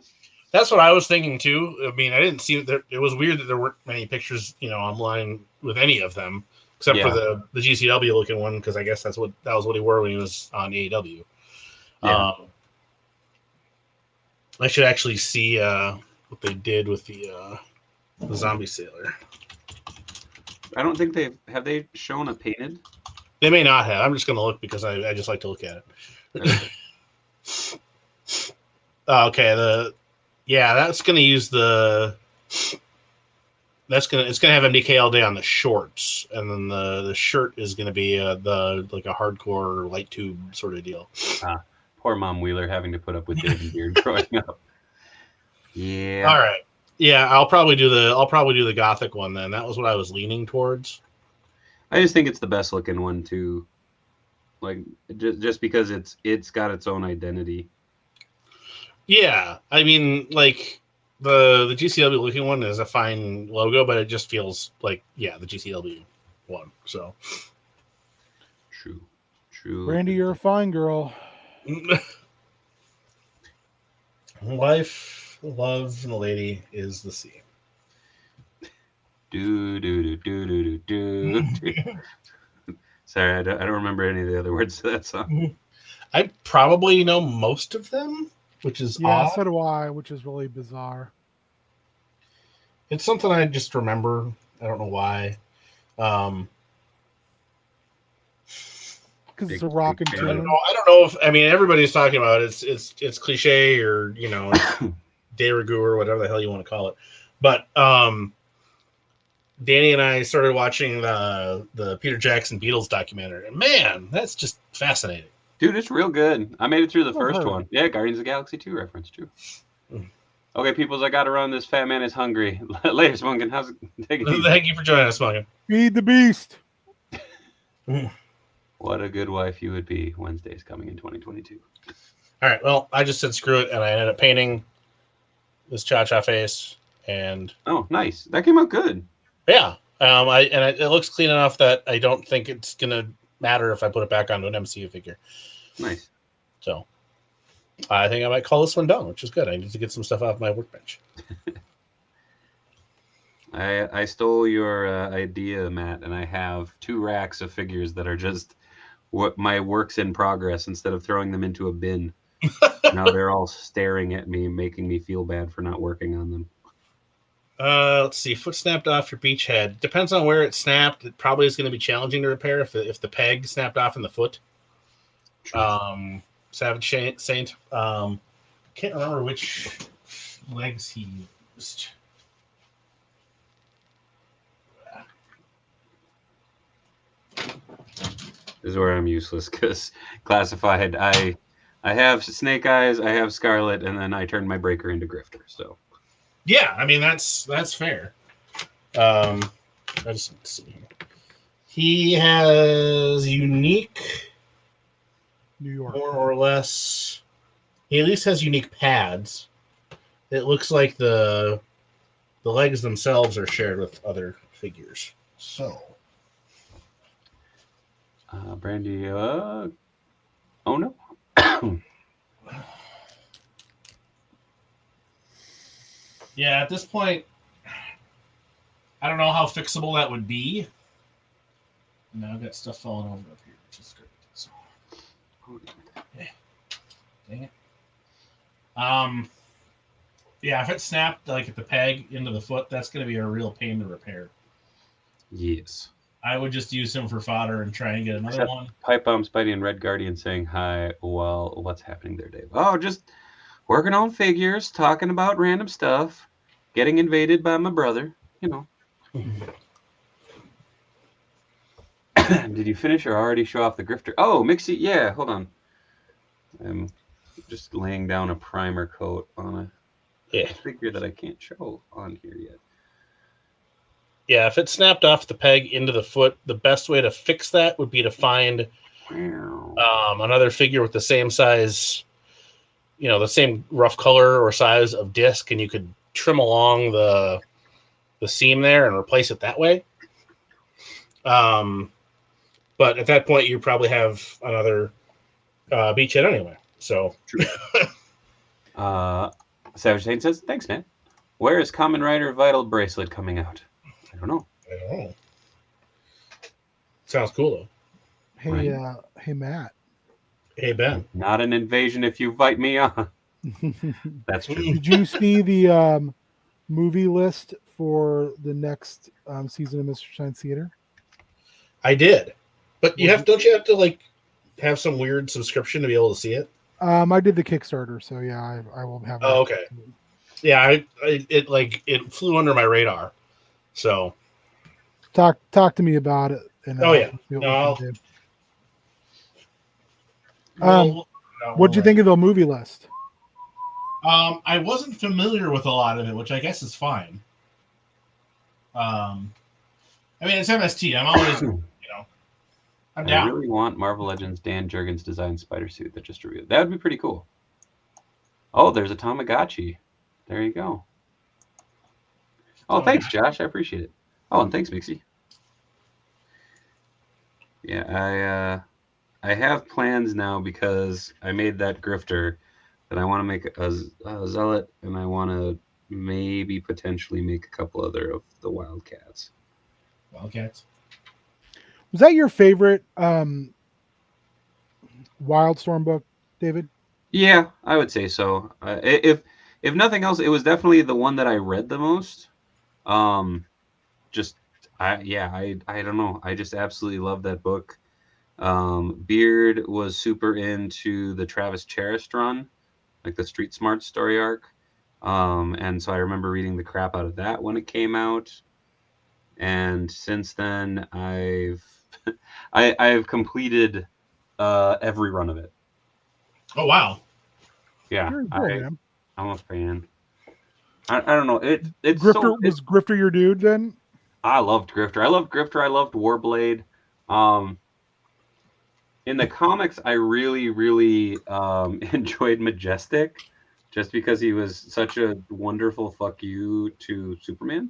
That's what I was thinking too. I mean, I didn't see that. It was weird that there weren't many pictures, online with any of them, except for the GCW looking one, because I guess that was what he wore when he was on AEW. Yeah. I should actually see what they did with the Zombie Sailor. I don't think have they shown a painted? They may not have. I'm just going to look because I just like to look at it. Okay. That's going to use it's going to have MDK all day on the shorts, and then the shirt is going to be like a hardcore light tube sort of deal. Poor Mom Wheeler having to put up with David Beard growing up. Yeah. All right. Yeah, I'll probably do the Gothic one then. That was what I was leaning towards. I just think it's the best looking one too. Like just because it's got its own identity. Yeah, I mean, like the GCW looking one is a fine logo, but it just feels like the GCW one. So true. Brandy, you're a fine girl. Life, love, and the lady is the sea. Do. Sorry, I don't remember any of the other words to that song. I probably know most of them, which is odd. So do I, which is really bizarre. It's something I just remember. I don't know why. Because it's a rockin' tune. I don't know if everybody's talking about it. It's cliche or de rigueur or whatever the hell you want to call it. But Danny and I started watching the Peter Jackson Beatles documentary, and man, that's just fascinating. Dude, it's real good. I made it through the first one. Yeah, Guardians of the Galaxy 2 reference too. Okay, peoples, I got to run. This fat man is hungry. Later, Smunkin. How's it? Take it easy. Thank you for joining us, Smunkin. Feed the beast. What a good wife you would be. Wednesday's coming in 2022. All right. Well, I just said screw it, and I ended up painting this Cha-Cha face. And oh, nice. That came out good. Yeah. It looks clean enough that I don't think it's gonna matter if I put it back onto an MCU figure. Nice. So I think I might call this one done, which is good. I need to get some stuff off my workbench. I stole your idea, Matt, and I have 2 racks of figures that are just my works in progress instead of throwing them into a bin. Now they're all staring at me, making me feel bad for not working on them. Let's see. Foot snapped off your beachhead. Depends on where it snapped. It probably is going to be challenging to repair if the peg snapped off in the foot. Savage Saint. Can't remember which legs he used. This is where I'm useless because classified. I have Snake Eyes, I have Scarlet, and then I turned my breaker into Grifter. So yeah, I mean that's fair. I just see. He has unique, New York, more or less. He at least has unique pads. It looks like the legs themselves are shared with other figures. So, Brandy. Oh no. yeah, at this point, I don't know how fixable that would be. Now I've got stuff falling over up here, which is great. So, yeah. Dang it. Yeah, if it snapped like at the peg into the foot, that's going to be a real pain to repair. Yes. I would just use him for fodder and try and get another one. Pipe Bomb, Spidey, and Red Guardian saying hi. Well, what's happening there, Dave? Oh, just working on figures, talking about random stuff, getting invaded by my brother. You know. Did you finish or already show off the Grifter? Oh, Mixie, yeah. Hold on. I'm just laying down a primer coat on a figure that I can't show on here yet. Yeah, if it snapped off the peg into the foot, the best way to fix that would be to find another figure with the same size, the same rough color or size of disc, and you could trim along the seam there and replace it that way. But at that point, you probably have another beachhead anyway. So, Savage Saint says, "Thanks, man. Where is Kamen Rider Vital Bracelet coming out?" I don't know. Sounds cool though. Hey, hey, Matt. Hey, Ben. Not an invasion if you invite me on. That's true. Did you see the movie list for the next season of Mr. Science Theater? I did, but don't you have to like have some weird subscription to be able to see it? I did the Kickstarter, so yeah, I will have. Oh, okay. Yeah, it flew under my radar. So talk to me about it. And, what'd you think of the movie list? I wasn't familiar with a lot of it, which I guess is fine. I mean, it's MST. I'm always, I'm down. I really want Marvel Legends Dan Jurgens designed spider suit that just revealed. That would be pretty cool. Oh, there's a Tamagotchi. There you go. Oh, thanks, Josh. I appreciate it. Oh, and thanks, Mixie. Yeah, I have plans now because I made that Grifter that I want to make a Zealot, and I want to maybe potentially make a couple other of the Wildcats. Wildcats? Was that your favorite Wildstorm book, David? Yeah, I would say so. If nothing else, it was definitely the one that I read the most. I don't know. I just absolutely love that book. Beard was super into the Travis Charest run, like the Street Smart story arc. And so I remember reading the crap out of that when it came out. And since then, I've completed every run of it. Oh wow! Yeah, I'm a fan. I don't know. It's Grifter was Grifter your dude then? I loved Grifter. I loved Warblade. In the comics, I really, really enjoyed Majestic, just because he was such a wonderful fuck you to Superman,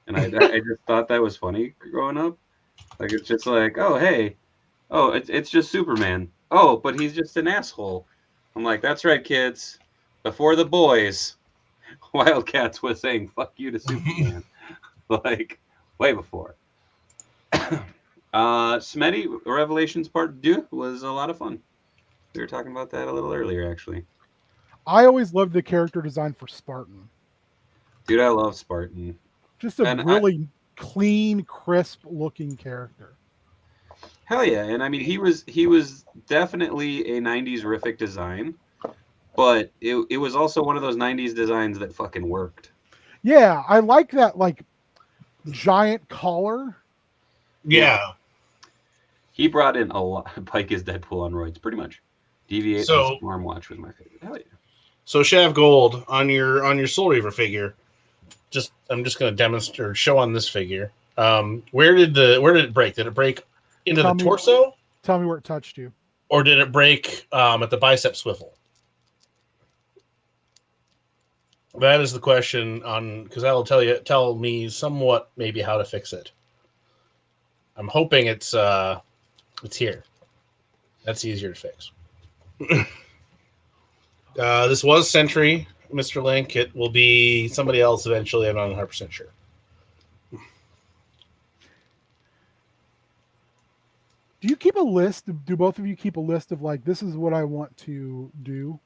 and I just thought that was funny growing up. Like it's just like, oh hey, oh it's just Superman. Oh, but he's just an asshole. I'm like, that's right, kids. Before the boys, Wildcats was saying fuck you to Superman, like way before. Smetty Revelations Part 2 was a lot of fun. We were talking about that a little earlier, actually. I always loved the character design for Spartan. Dude, I love Spartan. Just a really clean, crisp-looking character. Hell yeah! And I mean, he was definitely a '90s Riffic design, but it was also one of those '90s designs that fucking worked. Yeah, I like that like giant collar. Yeah. He brought in a lot. Pike is Deadpool on roids, pretty much. Deviate and Storm Watch was my favorite. Hell yeah! So Shav Gold on your Soul Reaver figure. I'm just going to demonstrate or show on this figure. Where did it break? Did it break into the torso? Tell me where it touched you. Or did it break at the bicep swivel? That is the question because that'll tell me somewhat maybe how to fix it. I'm hoping it's here. That's easier to fix. This was Sentry, Mr. Link. It will be somebody else eventually. I'm not 100% sure. Do you keep a list? Do both of you keep a list of like, this is what I want to do?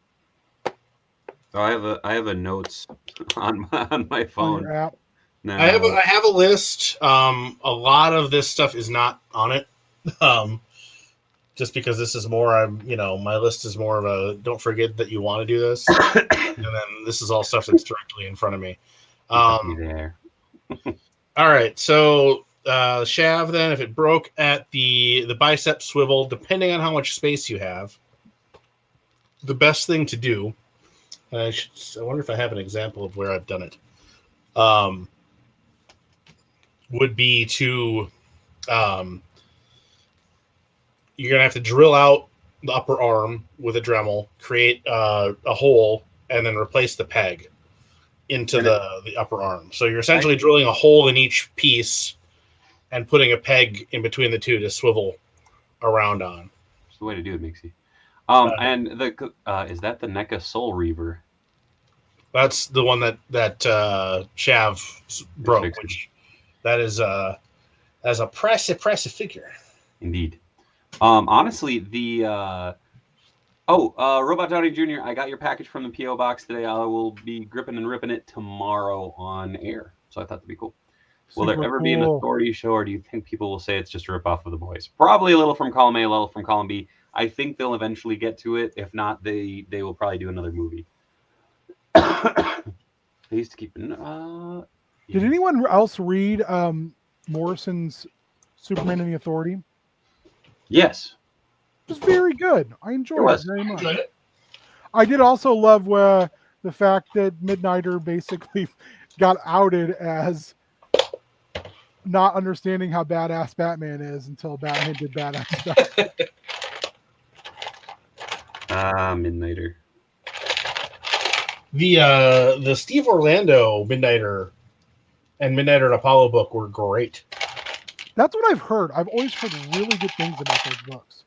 So I have a notes on my phone. On your app? No. I have a list. A lot of this stuff is not on it. Just because this is more, my list is more of a don't forget that you want to do this, and then this is all stuff that's directly in front of me. There. All right, so Shav, then if it broke at the bicep swivel, depending on how much space you have, the best thing to do. I wonder if I have an example of where I've done it. Would be to you're going to have to drill out the upper arm with a Dremel, create a hole, and then replace the peg into the upper arm. So you're essentially drilling a hole in each piece and putting a peg in between the two to swivel around on. That's the way to do it, Mixie. And is that the NECA Soul Reaver? That's the one that Shav broke, which that is as a press figure. Indeed. Honestly, the Robot Downey Jr., I got your package from the P.O. box today. I will be gripping and ripping it tomorrow on air. So I thought that'd be cool. Will there ever be an authority show, or do you think people will say it's just a ripoff of The Boys? Probably a little from column A, a little from column B. I think they'll eventually get to it. If not, they will probably do another movie. They used to keep. Did anyone else read Morrison's Superman and the Authority? Yes. It was very good. I enjoyed it very much. Enjoyed it. I did also love the fact that Midnighter basically got outed as not understanding how badass Batman is until Batman did badass stuff. Midnighter. The Steve Orlando Midnighter and Midnighter and Apollo book were great. That's what I've heard. I've always heard really good things about those books.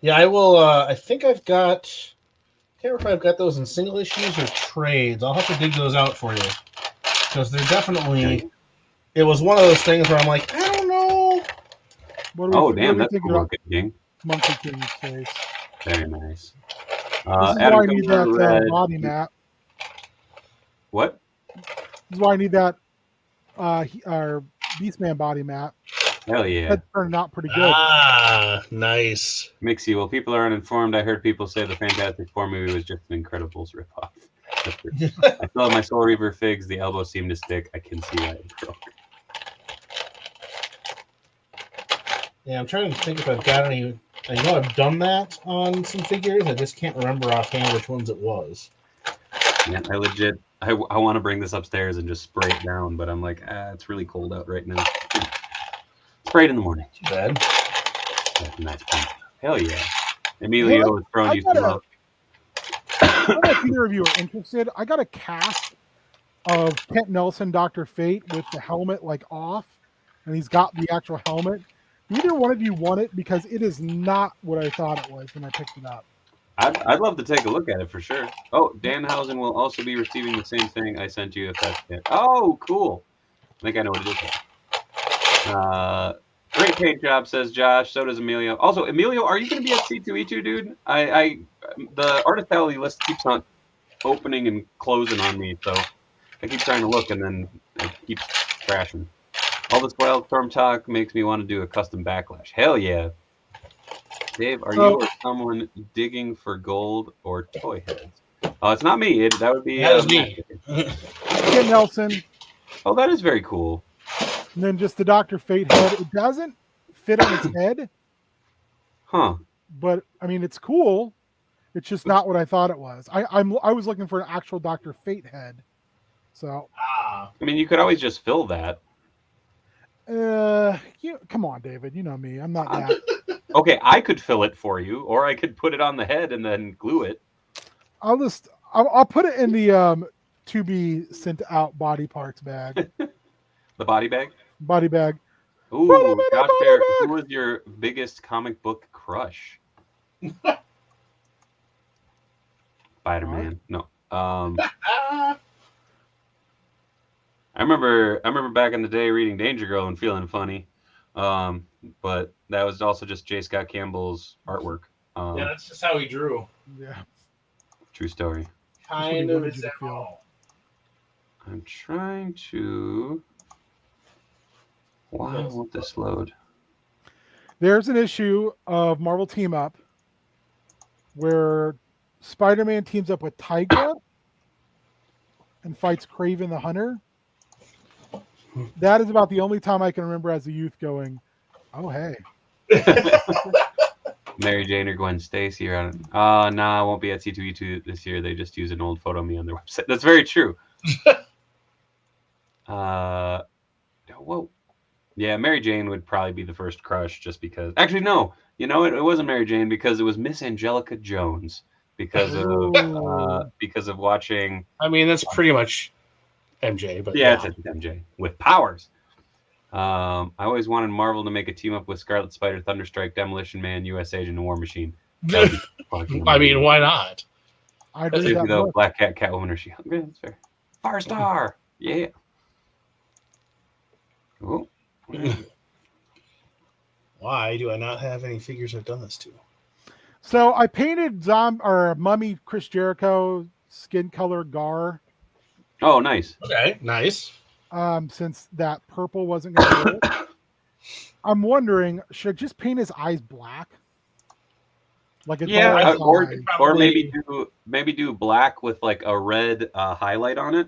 Yeah, I will. I think I've got. I can't remember if I've got those in single issues or trades. I'll have to dig those out for you because they're definitely. It was one of those things where I'm like, I don't know. Damn, that's cool looking, King. Monkey King's face. Very nice. This is why I need that body map. What? This is why I need that our Beastman body map. Hell yeah. That turned out pretty good. Ah, nice. Mixie, well, people are uninformed. I heard people say the Fantastic Four movie was just an Incredibles ripoff. I still have my Soul Reaver figs. The elbow seemed to stick. I can see why it broke. Yeah, I'm trying to think if I've got any. I know I've done that on some figures. I just can't remember offhand which ones it was. Yeah, I want to bring this upstairs and just spray it down, but I'm like, it's really cold out right now. Spray it in the morning. Too bad. That's a nice point. Hell yeah. Emilio is throwing you some love. I don't know if either of you are interested. I got a cast of Kent Nelson, Dr. Fate, with the helmet like off, and he's got the actual helmet. Neither one of you want it because it is not what I thought it was when I picked it up. I'd love to take a look at it for sure. Oh, Danhausen will also be receiving the same thing I sent you if that's it. Oh, cool. I think I know what it is. Great paint job, says Josh. So does Emilio. Also, Emilio, are you going to be at C2E2, dude? The artist list keeps on opening and closing on me, so I keep trying to look, and then It keeps crashing. All this Wildstorm talk makes me want to do a custom backlash. Hell yeah. Dave, are you or someone digging for gold or toy heads? It's not me. That would be me. Ken Nelson. Oh, that is very cool. And then just the Dr. Fate head. It doesn't fit on his head. Huh. But I mean, it's cool. It's just not what I thought it was. I was looking for an actual Dr. Fate head. So I mean, you could always just fill that. Come on, David. You know me. I'm not that. Okay, I could fill it for you, or I could put it on the head and then glue it. I'll put it in the to be sent out body parts bag. The body bag? Body bag. Ooh, Josh Bear, who was your biggest comic book crush? Spider-Man. No. I remember back in the day reading Danger Girl and feeling funny. But that was also just J. Scott Campbell's artwork. Yeah, that's just how he drew. Yeah. True story. Kind of is all. I'm trying to... Why won't this load? There's an issue of Marvel Team Up where Spider-Man teams up with Tigra and fights Kraven the Hunter. That is about the only time I can remember as a youth going, oh, hey. Mary Jane or Gwen Stacy are on. Nah, I won't be at C2E2 this year. They just use an old photo of me on their website. That's very true. Whoa. Yeah, Mary Jane would probably be the first crush just because. Actually, no. You know, it wasn't Mary Jane because it was Miss Angelica Jones because of watching. I mean, that's pretty much MJ, but yeah, it's MJ with powers. I always wanted Marvel to make a team up with Scarlet Spider, Thunderstrike, Demolition Man, U.S. Agent, and War Machine. I mean, why not? I agree with that. Black Cat, Catwoman, or She-Hulk. Yeah, that's fair. Firestar. Yeah. Oh. Why do I not have any figures I've done this to? So I painted Mummy Chris Jericho skin color Gar. Oh, nice. Okay, nice. Since that purple wasn't going to work, I'm wondering, should I just paint his eyes black? Like or maybe do black with like a red highlight on it,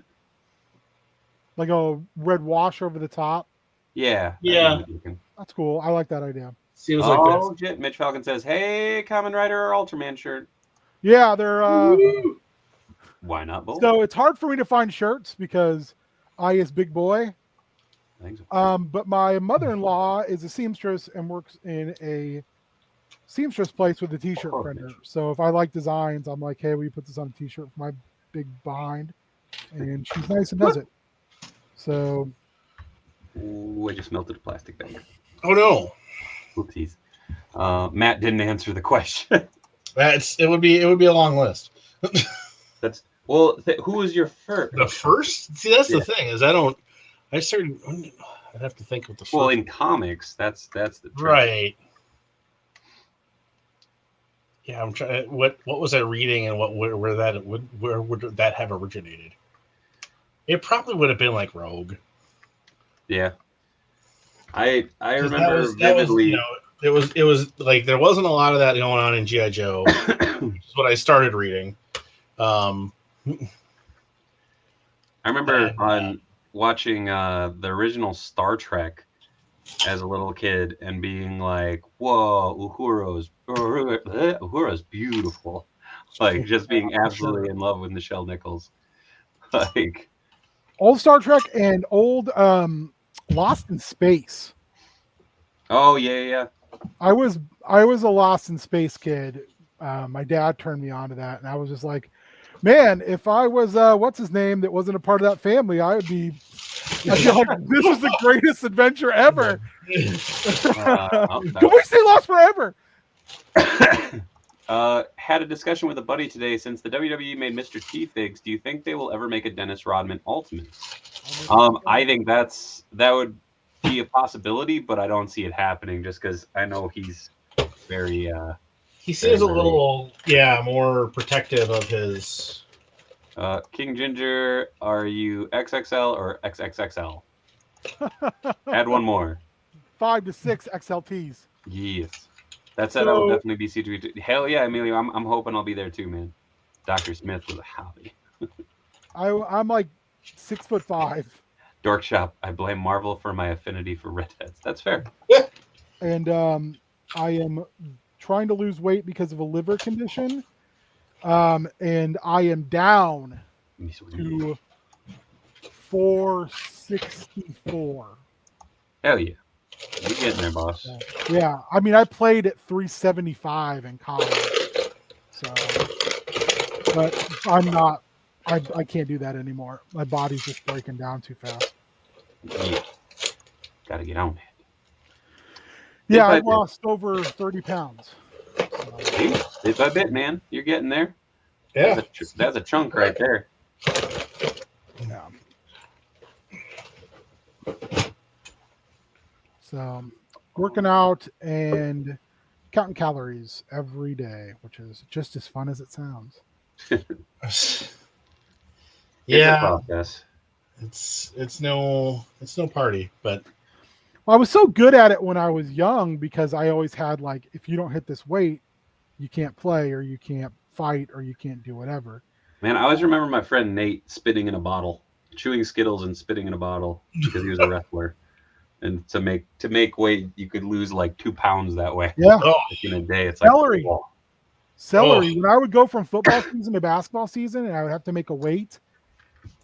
like a red wash over the top. Yeah. That's cool. I like that idea. Seems like shit. Mitch Falcon says, "Hey, Kamen Rider or Ultraman shirt." Yeah, they're. Why not both? So it's hard for me to find shirts because I is big boy. But my mother-in-law is a seamstress and works in a seamstress place with a t-shirt printer. So if I like designs, I'm like, hey, will you put this on a t-shirt for my big behind? And she's nice and does it. So. Ooh, I just melted a plastic bag. Oh no! Oopsies. Matt didn't answer the question. It would be a long list. Who was your first? The first? See, that's the thing is I'd have to think of the first. Well, in comics, that's the trick. Right. Yeah, I'm trying. What was I reading, and where would that have originated? It probably would have been like Rogue. Yeah, I remember vividly. It was like there wasn't a lot of that going on in G.I. Joe, which is what I started reading. I remember watching the original Star Trek as a little kid and being like, "Whoa, Uhura's beautiful!" Like just being absolutely in love with Nichelle Nichols. Like old Star Trek and old Lost in Space. Oh yeah. I was a Lost in Space kid. My dad turned me on to that, and I was just like, man, if I was what's his name that wasn't a part of that family, I feel like this is the greatest adventure ever. Can we stay lost forever? Had a discussion with a buddy today. Since the WWE made Mr. T figs, do you think they will ever make a Dennis Rodman Ultimate? I think that would be a possibility, but I don't see it happening just because I know he's very. He seems a little, more protective of his King Ginger, are you XXL or XXXL? Add one more. 5 to 6 XLTs. Yes. That said, I will definitely be C2E2. Hell yeah, Emilio. I'm hoping I'll be there too, man. Dr. Smith was a hobby. I'm like 6'5". Dork Shop. I blame Marvel for my affinity for redheads. That's fair. And I am trying to lose weight because of a liver condition. And I am down to 464. Hell yeah. You're getting there, boss. Yeah. I mean, I played at 375 in college. So, but I'm not, I can't do that anymore. My body's just breaking down too fast. Yeah. Gotta get on it. Yeah, I've lost over 30 pounds. So. Bit by bit, man. You're getting there. Yeah. That's a chunk right there. Yeah. So, working out and counting calories every day, which is just as fun as it sounds. Yeah. It's no party, but I was so good at it when I was young because I always had like, if you don't hit this weight, you can't play or you can't fight or you can't do whatever. Man, I always remember my friend Nate spitting in a bottle, chewing Skittles and spitting in a bottle because he was a wrestler. And to make weight, you could lose like 2 pounds that way. Yeah. Like in a day, it's celery. Like, celery. When I would go from football season to basketball season and I would have to make a weight,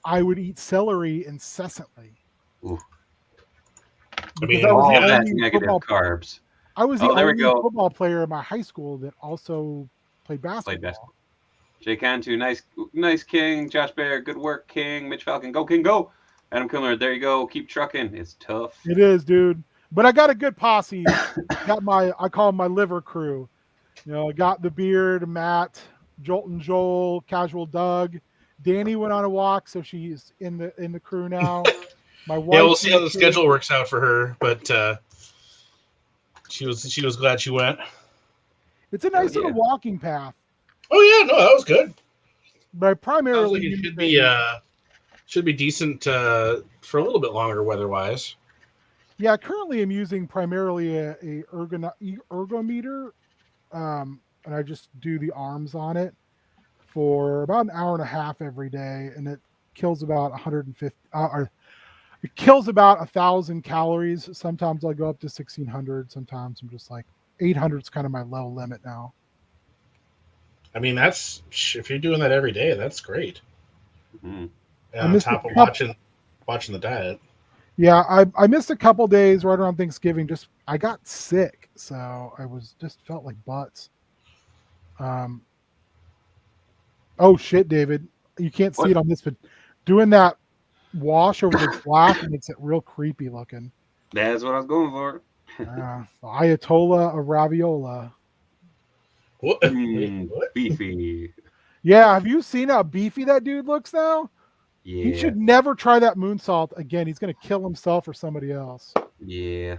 I would eat celery incessantly. Ooh. Because I was the only negative carbs. I was the only football player in my high school that also played basketball. Jay Cantu, nice King. Josh Bear, good work, King. Mitch Falcon, go King, go. Adam Kilmer, there you go. Keep trucking. It's tough. It is, dude. But I got a good posse. I call them my liver crew. You know, I got the Beard, Matt, Jolton Joel, Casual Doug. Danny went on a walk, so she's in the crew now. My wife. Yeah, we'll see how the schedule works out for her, but she was glad she went. It's a nice little walking path. Oh yeah, no, that was good. But primarily, like it should be decent for a little bit longer weather-wise. Yeah, currently I'm using primarily a ergometer, and I just do the arms on it for about an hour and a half every day, and it kills about 150. It kills about 1,000 calories. Sometimes I'll go up to 1,600. Sometimes I'm just like 800 is kind of my low limit now. I mean, that's if you're doing that every day, that's great. Mm-hmm. On top of watching the diet. Yeah, I missed a couple days right around Thanksgiving. I got sick, so I felt like butts. Oh shit, David, you can't see it on this, but doing that wash over the black makes it real creepy looking. That's what I was going for. The Ayatollah of Raviola. What? Beefy. Yeah, have you seen how beefy that dude looks now? Yeah. He should never try that moonsault again. He's going to kill himself or somebody else. Yeah.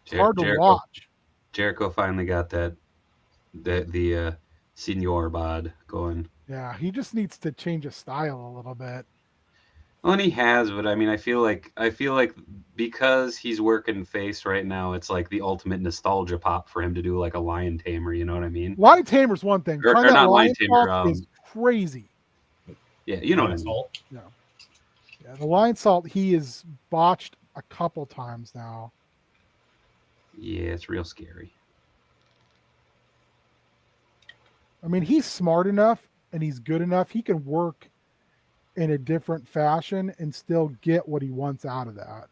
It's hard to watch. Jericho finally got the senior bod going. Yeah, he just needs to change his style a little bit. Well, and he has, but I mean, I feel like because he's working face right now, it's like the ultimate nostalgia pop for him to do like a lion tamer. You know what I mean? Lion tamer's one thing. Or not lion tamer. Is crazy. Yeah, you know what I mean. Yeah, the lion salt he is botched a couple times now. Yeah, it's real scary. I mean, he's smart enough and he's good enough. He can work in a different fashion and still get what he wants out of that.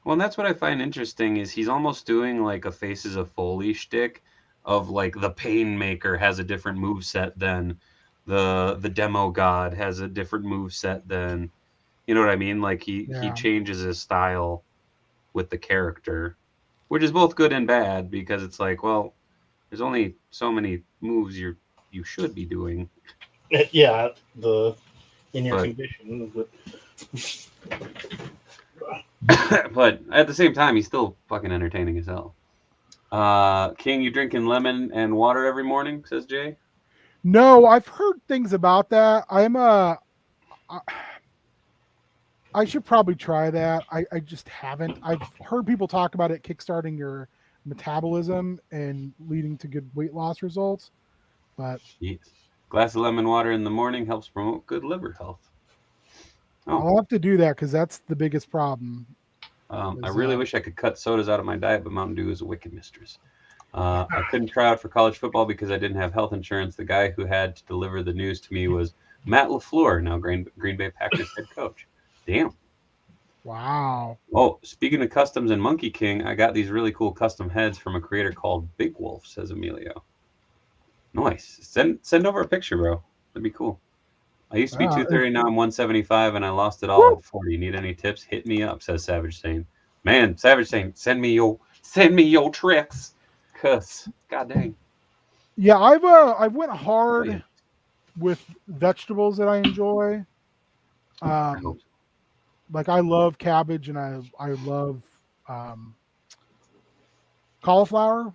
Well, and that's what I find interesting is he's almost doing like a Faces of Foley shtick of like the Painmaker has a different moveset than the Demo God has a different moveset than, you know what I mean? Like he changes his style with the character, which is both good and bad because it's like, well, there's only so many moves you should be doing. Yeah, in your condition. But at the same time, he's still fucking entertaining as hell. King, you drinking lemon and water every morning, says Jay? No, I've heard things about that. I should probably try that. I just haven't. I've heard people talk about it kickstarting your metabolism and leading to good weight loss results. But Yes. Glass of lemon water in the morning helps promote good liver health. Oh. I'll have to do that because that's the biggest problem. I really wish I could cut sodas out of my diet, but Mountain Dew is a wicked mistress. I couldn't try out for college football because I didn't have health insurance. The guy who had to deliver the news to me was Matt LaFleur, now Green Bay Packers head coach. Damn. Wow. Oh, speaking of customs and Monkey King, I got these really cool custom heads from a creator called Big Wolf, says Emilio. Nice. Send over a picture, bro. That'd be cool. I used to be 230, now I'm 175, and I lost it all at 40. Need any tips? Hit me up, says Savage Sane. Man, Savage Sane, send me your tricks. Cuz, god dang. Yeah, I've went hard with vegetables that I enjoy. Like I love cabbage and I love cauliflower.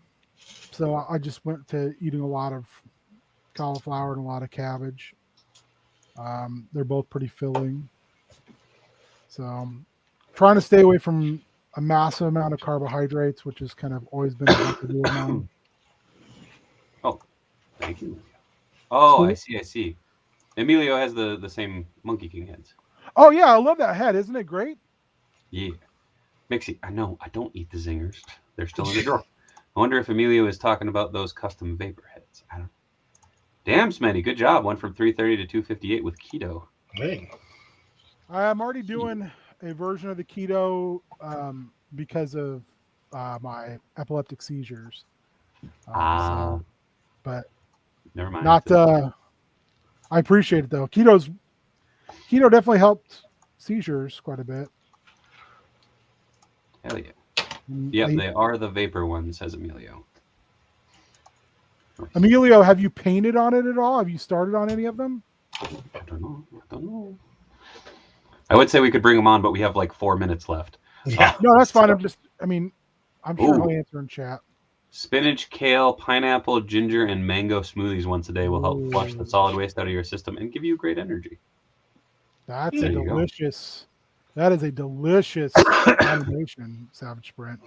So I just went to eating a lot of cauliflower and a lot of cabbage. They're both pretty filling. So I'm trying to stay away from a massive amount of carbohydrates, which has kind of always been a do of mine. Oh, thank you. Oh, I see. Emilio has the same Monkey King heads. Oh yeah, I love that head. Isn't it great? Yeah. Mixie, I know, I don't eat the zingers. They're still in the drawer. I wonder if Emilio is talking about those custom vapor heads. I don't know. Damn, Smitty, good job. Went from 330 to 258 with keto. Dang. I'm already doing a version of the keto because of my epileptic seizures. But never mind. Not. I appreciate it though. Keto definitely helped seizures quite a bit. Hell yeah. Yep, they are the vapor ones, says Emilio. Emilio, have you painted on it at all? Have you started on any of them? I don't know. I would say we could bring them on, but we have like 4 minutes left. Yeah. No, that's fine. I'm sure he'll answer in chat. Spinach, kale, pineapple, ginger, and mango smoothies once a day will help flush the solid waste out of your system and give you great energy. That is a delicious combination, Savage Sprint.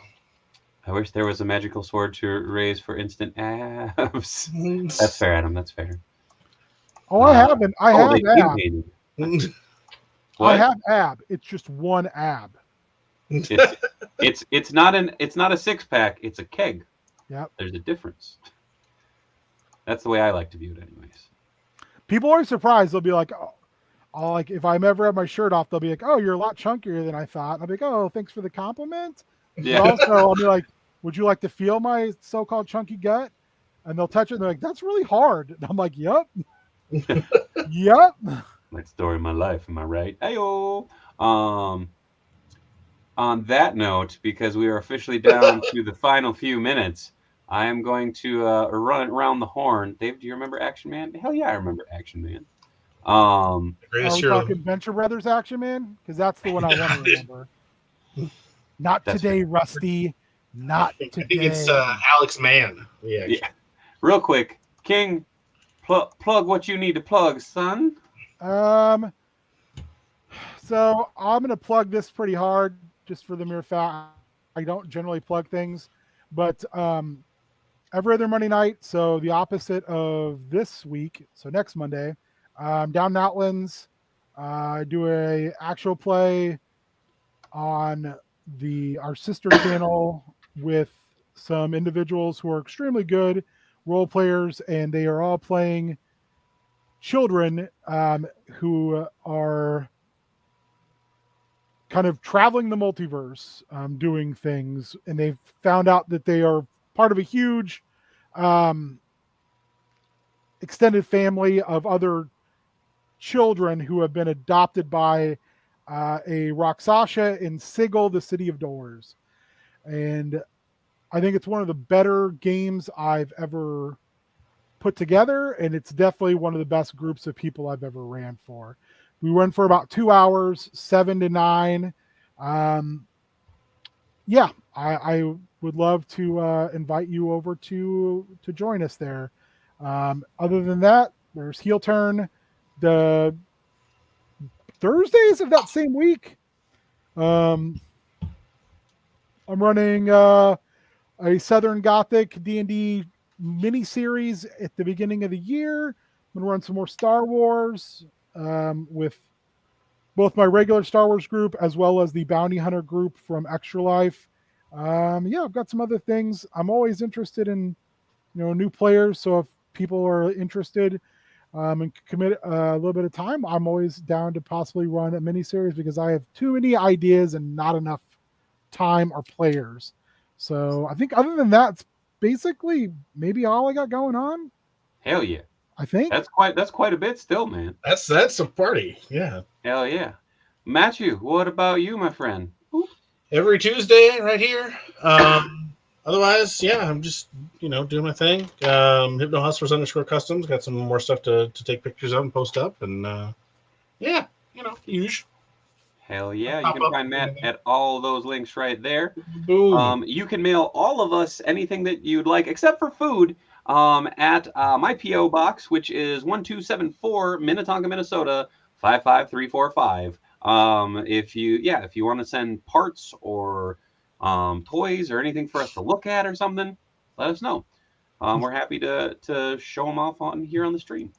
I wish there was a magical sword to raise for instant abs. That's fair, Adam. That's fair. Oh, I have ab. What? I have ab. It's just one ab. It's not a 6-pack. It's a keg. Yep. There's a difference. That's the way I like to view it, anyways. People are surprised. They'll be like, "Oh, like if I'm ever have my shirt off, they'll be like, oh, you're a lot chunkier than I thought." And I'll be like, "Oh, thanks for the compliment." Yeah. But also, I'll be like, "Would you like to feel my so-called chunky gut?" And they'll touch it. And they're like, "That's really hard." And I'm like, "Yep, yep." Like story of my life, am I right? Ayo. On that note, because we are officially down to the final few minutes, I am going to run it around the horn. Dave, do you remember Action Man? Hell yeah, I remember Action Man. Are we talking Venture Brothers Action Man? Because that's the one I want to remember. Not that's today, fair. Rusty. Not today. I think it's Alex Mann. Yeah. Real quick, King, plug what you need to plug, son. So I'm going to plug this pretty hard, just for the mere fact I don't generally plug things, but every other Monday night, so the opposite of this week, so next Monday, down in Outlands, I do a actual play on our sister channel with some individuals who are extremely good role players, and they are all playing children who are kind of traveling the multiverse, doing things, and they've found out that they are part of a huge extended family of other children who have been adopted by a Rakshasa in Sigil, the City of Doors. And I think it's one of the better games I've ever put together, and it's definitely one of the best groups of people I've ever ran for. We run for about 2 hours, 7 to 9. Yeah, I would love to invite you over to join us there. Other than that, there's Heel Turn the Thursdays of that same week. I'm running a Southern Gothic D&D mini-series at the beginning of the year. I'm going to run some more Star Wars with both my regular Star Wars group as well as the Bounty Hunter group from Extra Life. I've got some other things. I'm always interested in new players, so if people are interested and commit a little bit of time, I'm always down to possibly run a mini-series because I have too many ideas and not enough time or players. So I think other than that, it's basically maybe all I got going on. Hell yeah. I think that's quite a bit still, man. That's a party. Yeah. Hell yeah. Matthew, what about you, my friend? Every Tuesday right here. Otherwise, yeah, I'm just, doing my thing. Hypno Hustlers _customs. Got some more stuff to take pictures of and post up. And, usual. Hell yeah. You can find Matt at all those links right there. Boom. You can mail all of us anything that you'd like, except for food, at my P.O. Box, which is 1274 Minnetonka, Minnesota, 55345. If you want to send parts or toys or anything for us to look at or something, let us know. We're happy to show them off on here on the stream.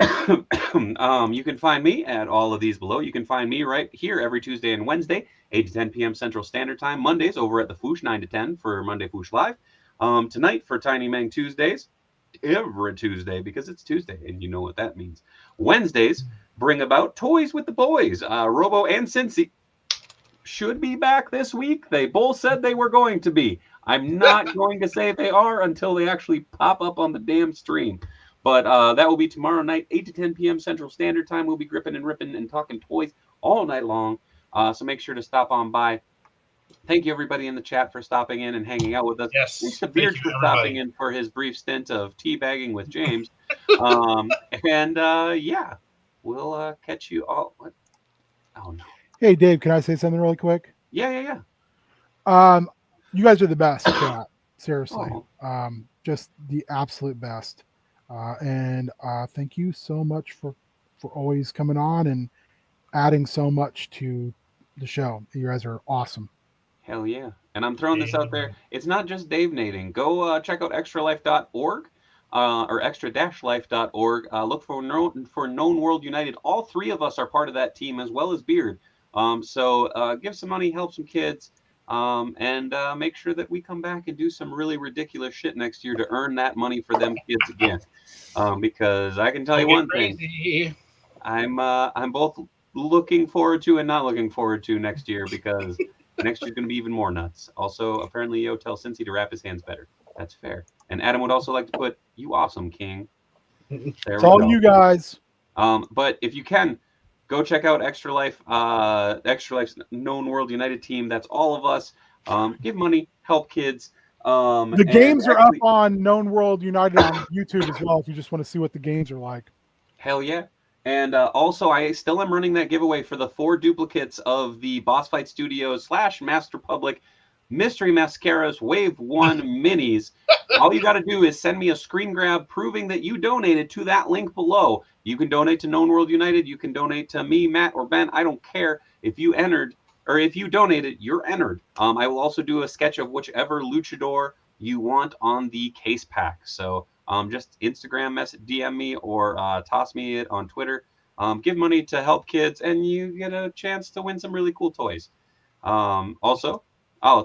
You can find me at all of these below. You can find me right here every Tuesday and Wednesday, 8 to 10 p.m. Central Standard Time. Mondays over at the Foosh, 9 to 10 for Monday Foosh Live. Tonight for Tiny Meng Tuesdays, every Tuesday because it's Tuesday and you know what that means. Wednesdays bring about Toys with the Boys. Robo and Cincy should be back this week. They both said they were going to be. I'm not going to say they are until they actually pop up on the damn stream. But that will be tomorrow night, 8 to 10 p.m. Central Standard Time. We'll be gripping and ripping and talking toys all night long. So make sure to stop on by. Thank you, everybody in the chat, for stopping in and hanging out with us. Yes. Thanks to Beard for stopping in for his brief stint of teabagging with James. We'll catch you all. What? Oh, no. Hey, Dave, can I say something really quick? Yeah. You guys are the best, chat. Seriously. Just the absolute best. And thank you so much for always coming on and adding so much to the show. You guys are awesome. Hell yeah. And I'm throwing this out there. It's not just Dave nading. Go check out extralife.org or extra-life.org. Look for Known World United. All three of us are part of that team as well as Beard. So give some money, help some kids, and make sure that we come back and do some really ridiculous shit next year to earn that money for them kids again. Because I can tell you one thing. I'm both looking forward to and not looking forward to next year because next year's going to be even more nuts. Also, apparently, Yo tell Cincy to wrap his hands better. That's fair. And Adam would also like to put, "You awesome, King." It's all you guys. But if you can, go check out Extra Life, Extra Life's Known World United team. That's all of us. Give money, help kids. The games are up on Known World United on YouTube as well if you just want to see what the games are like. Hell yeah. And also, I still am running that giveaway for the 4 duplicates of the Boss Fight Studios / Master Public Mystery Mascaras Wave 1 minis. All you got to do is send me a screen grab proving that you donated to that link below. You can donate to Known World United. You can donate to me, Matt, or Ben. I don't care. If you entered or if you donated, you're entered. I will also do a sketch of whichever luchador you want on the case pack. So just Instagram DM me or toss me it on Twitter. Give money to help kids, and you get a chance to win some really cool toys. Also,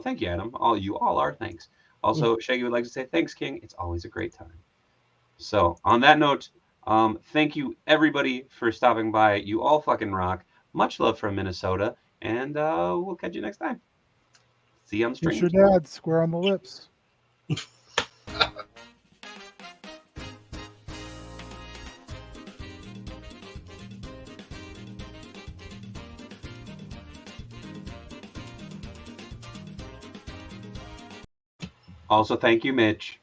thank you, Adam. You all are. Thanks. Also, Shaggy would like to say thanks, King. It's always a great time. So on that note, thank you everybody for stopping by. You all fucking rock. Much love from Minnesota, and we'll catch you next time. See you on the stream. Kiss your dad square on the lips. Also, thank you, Mitch.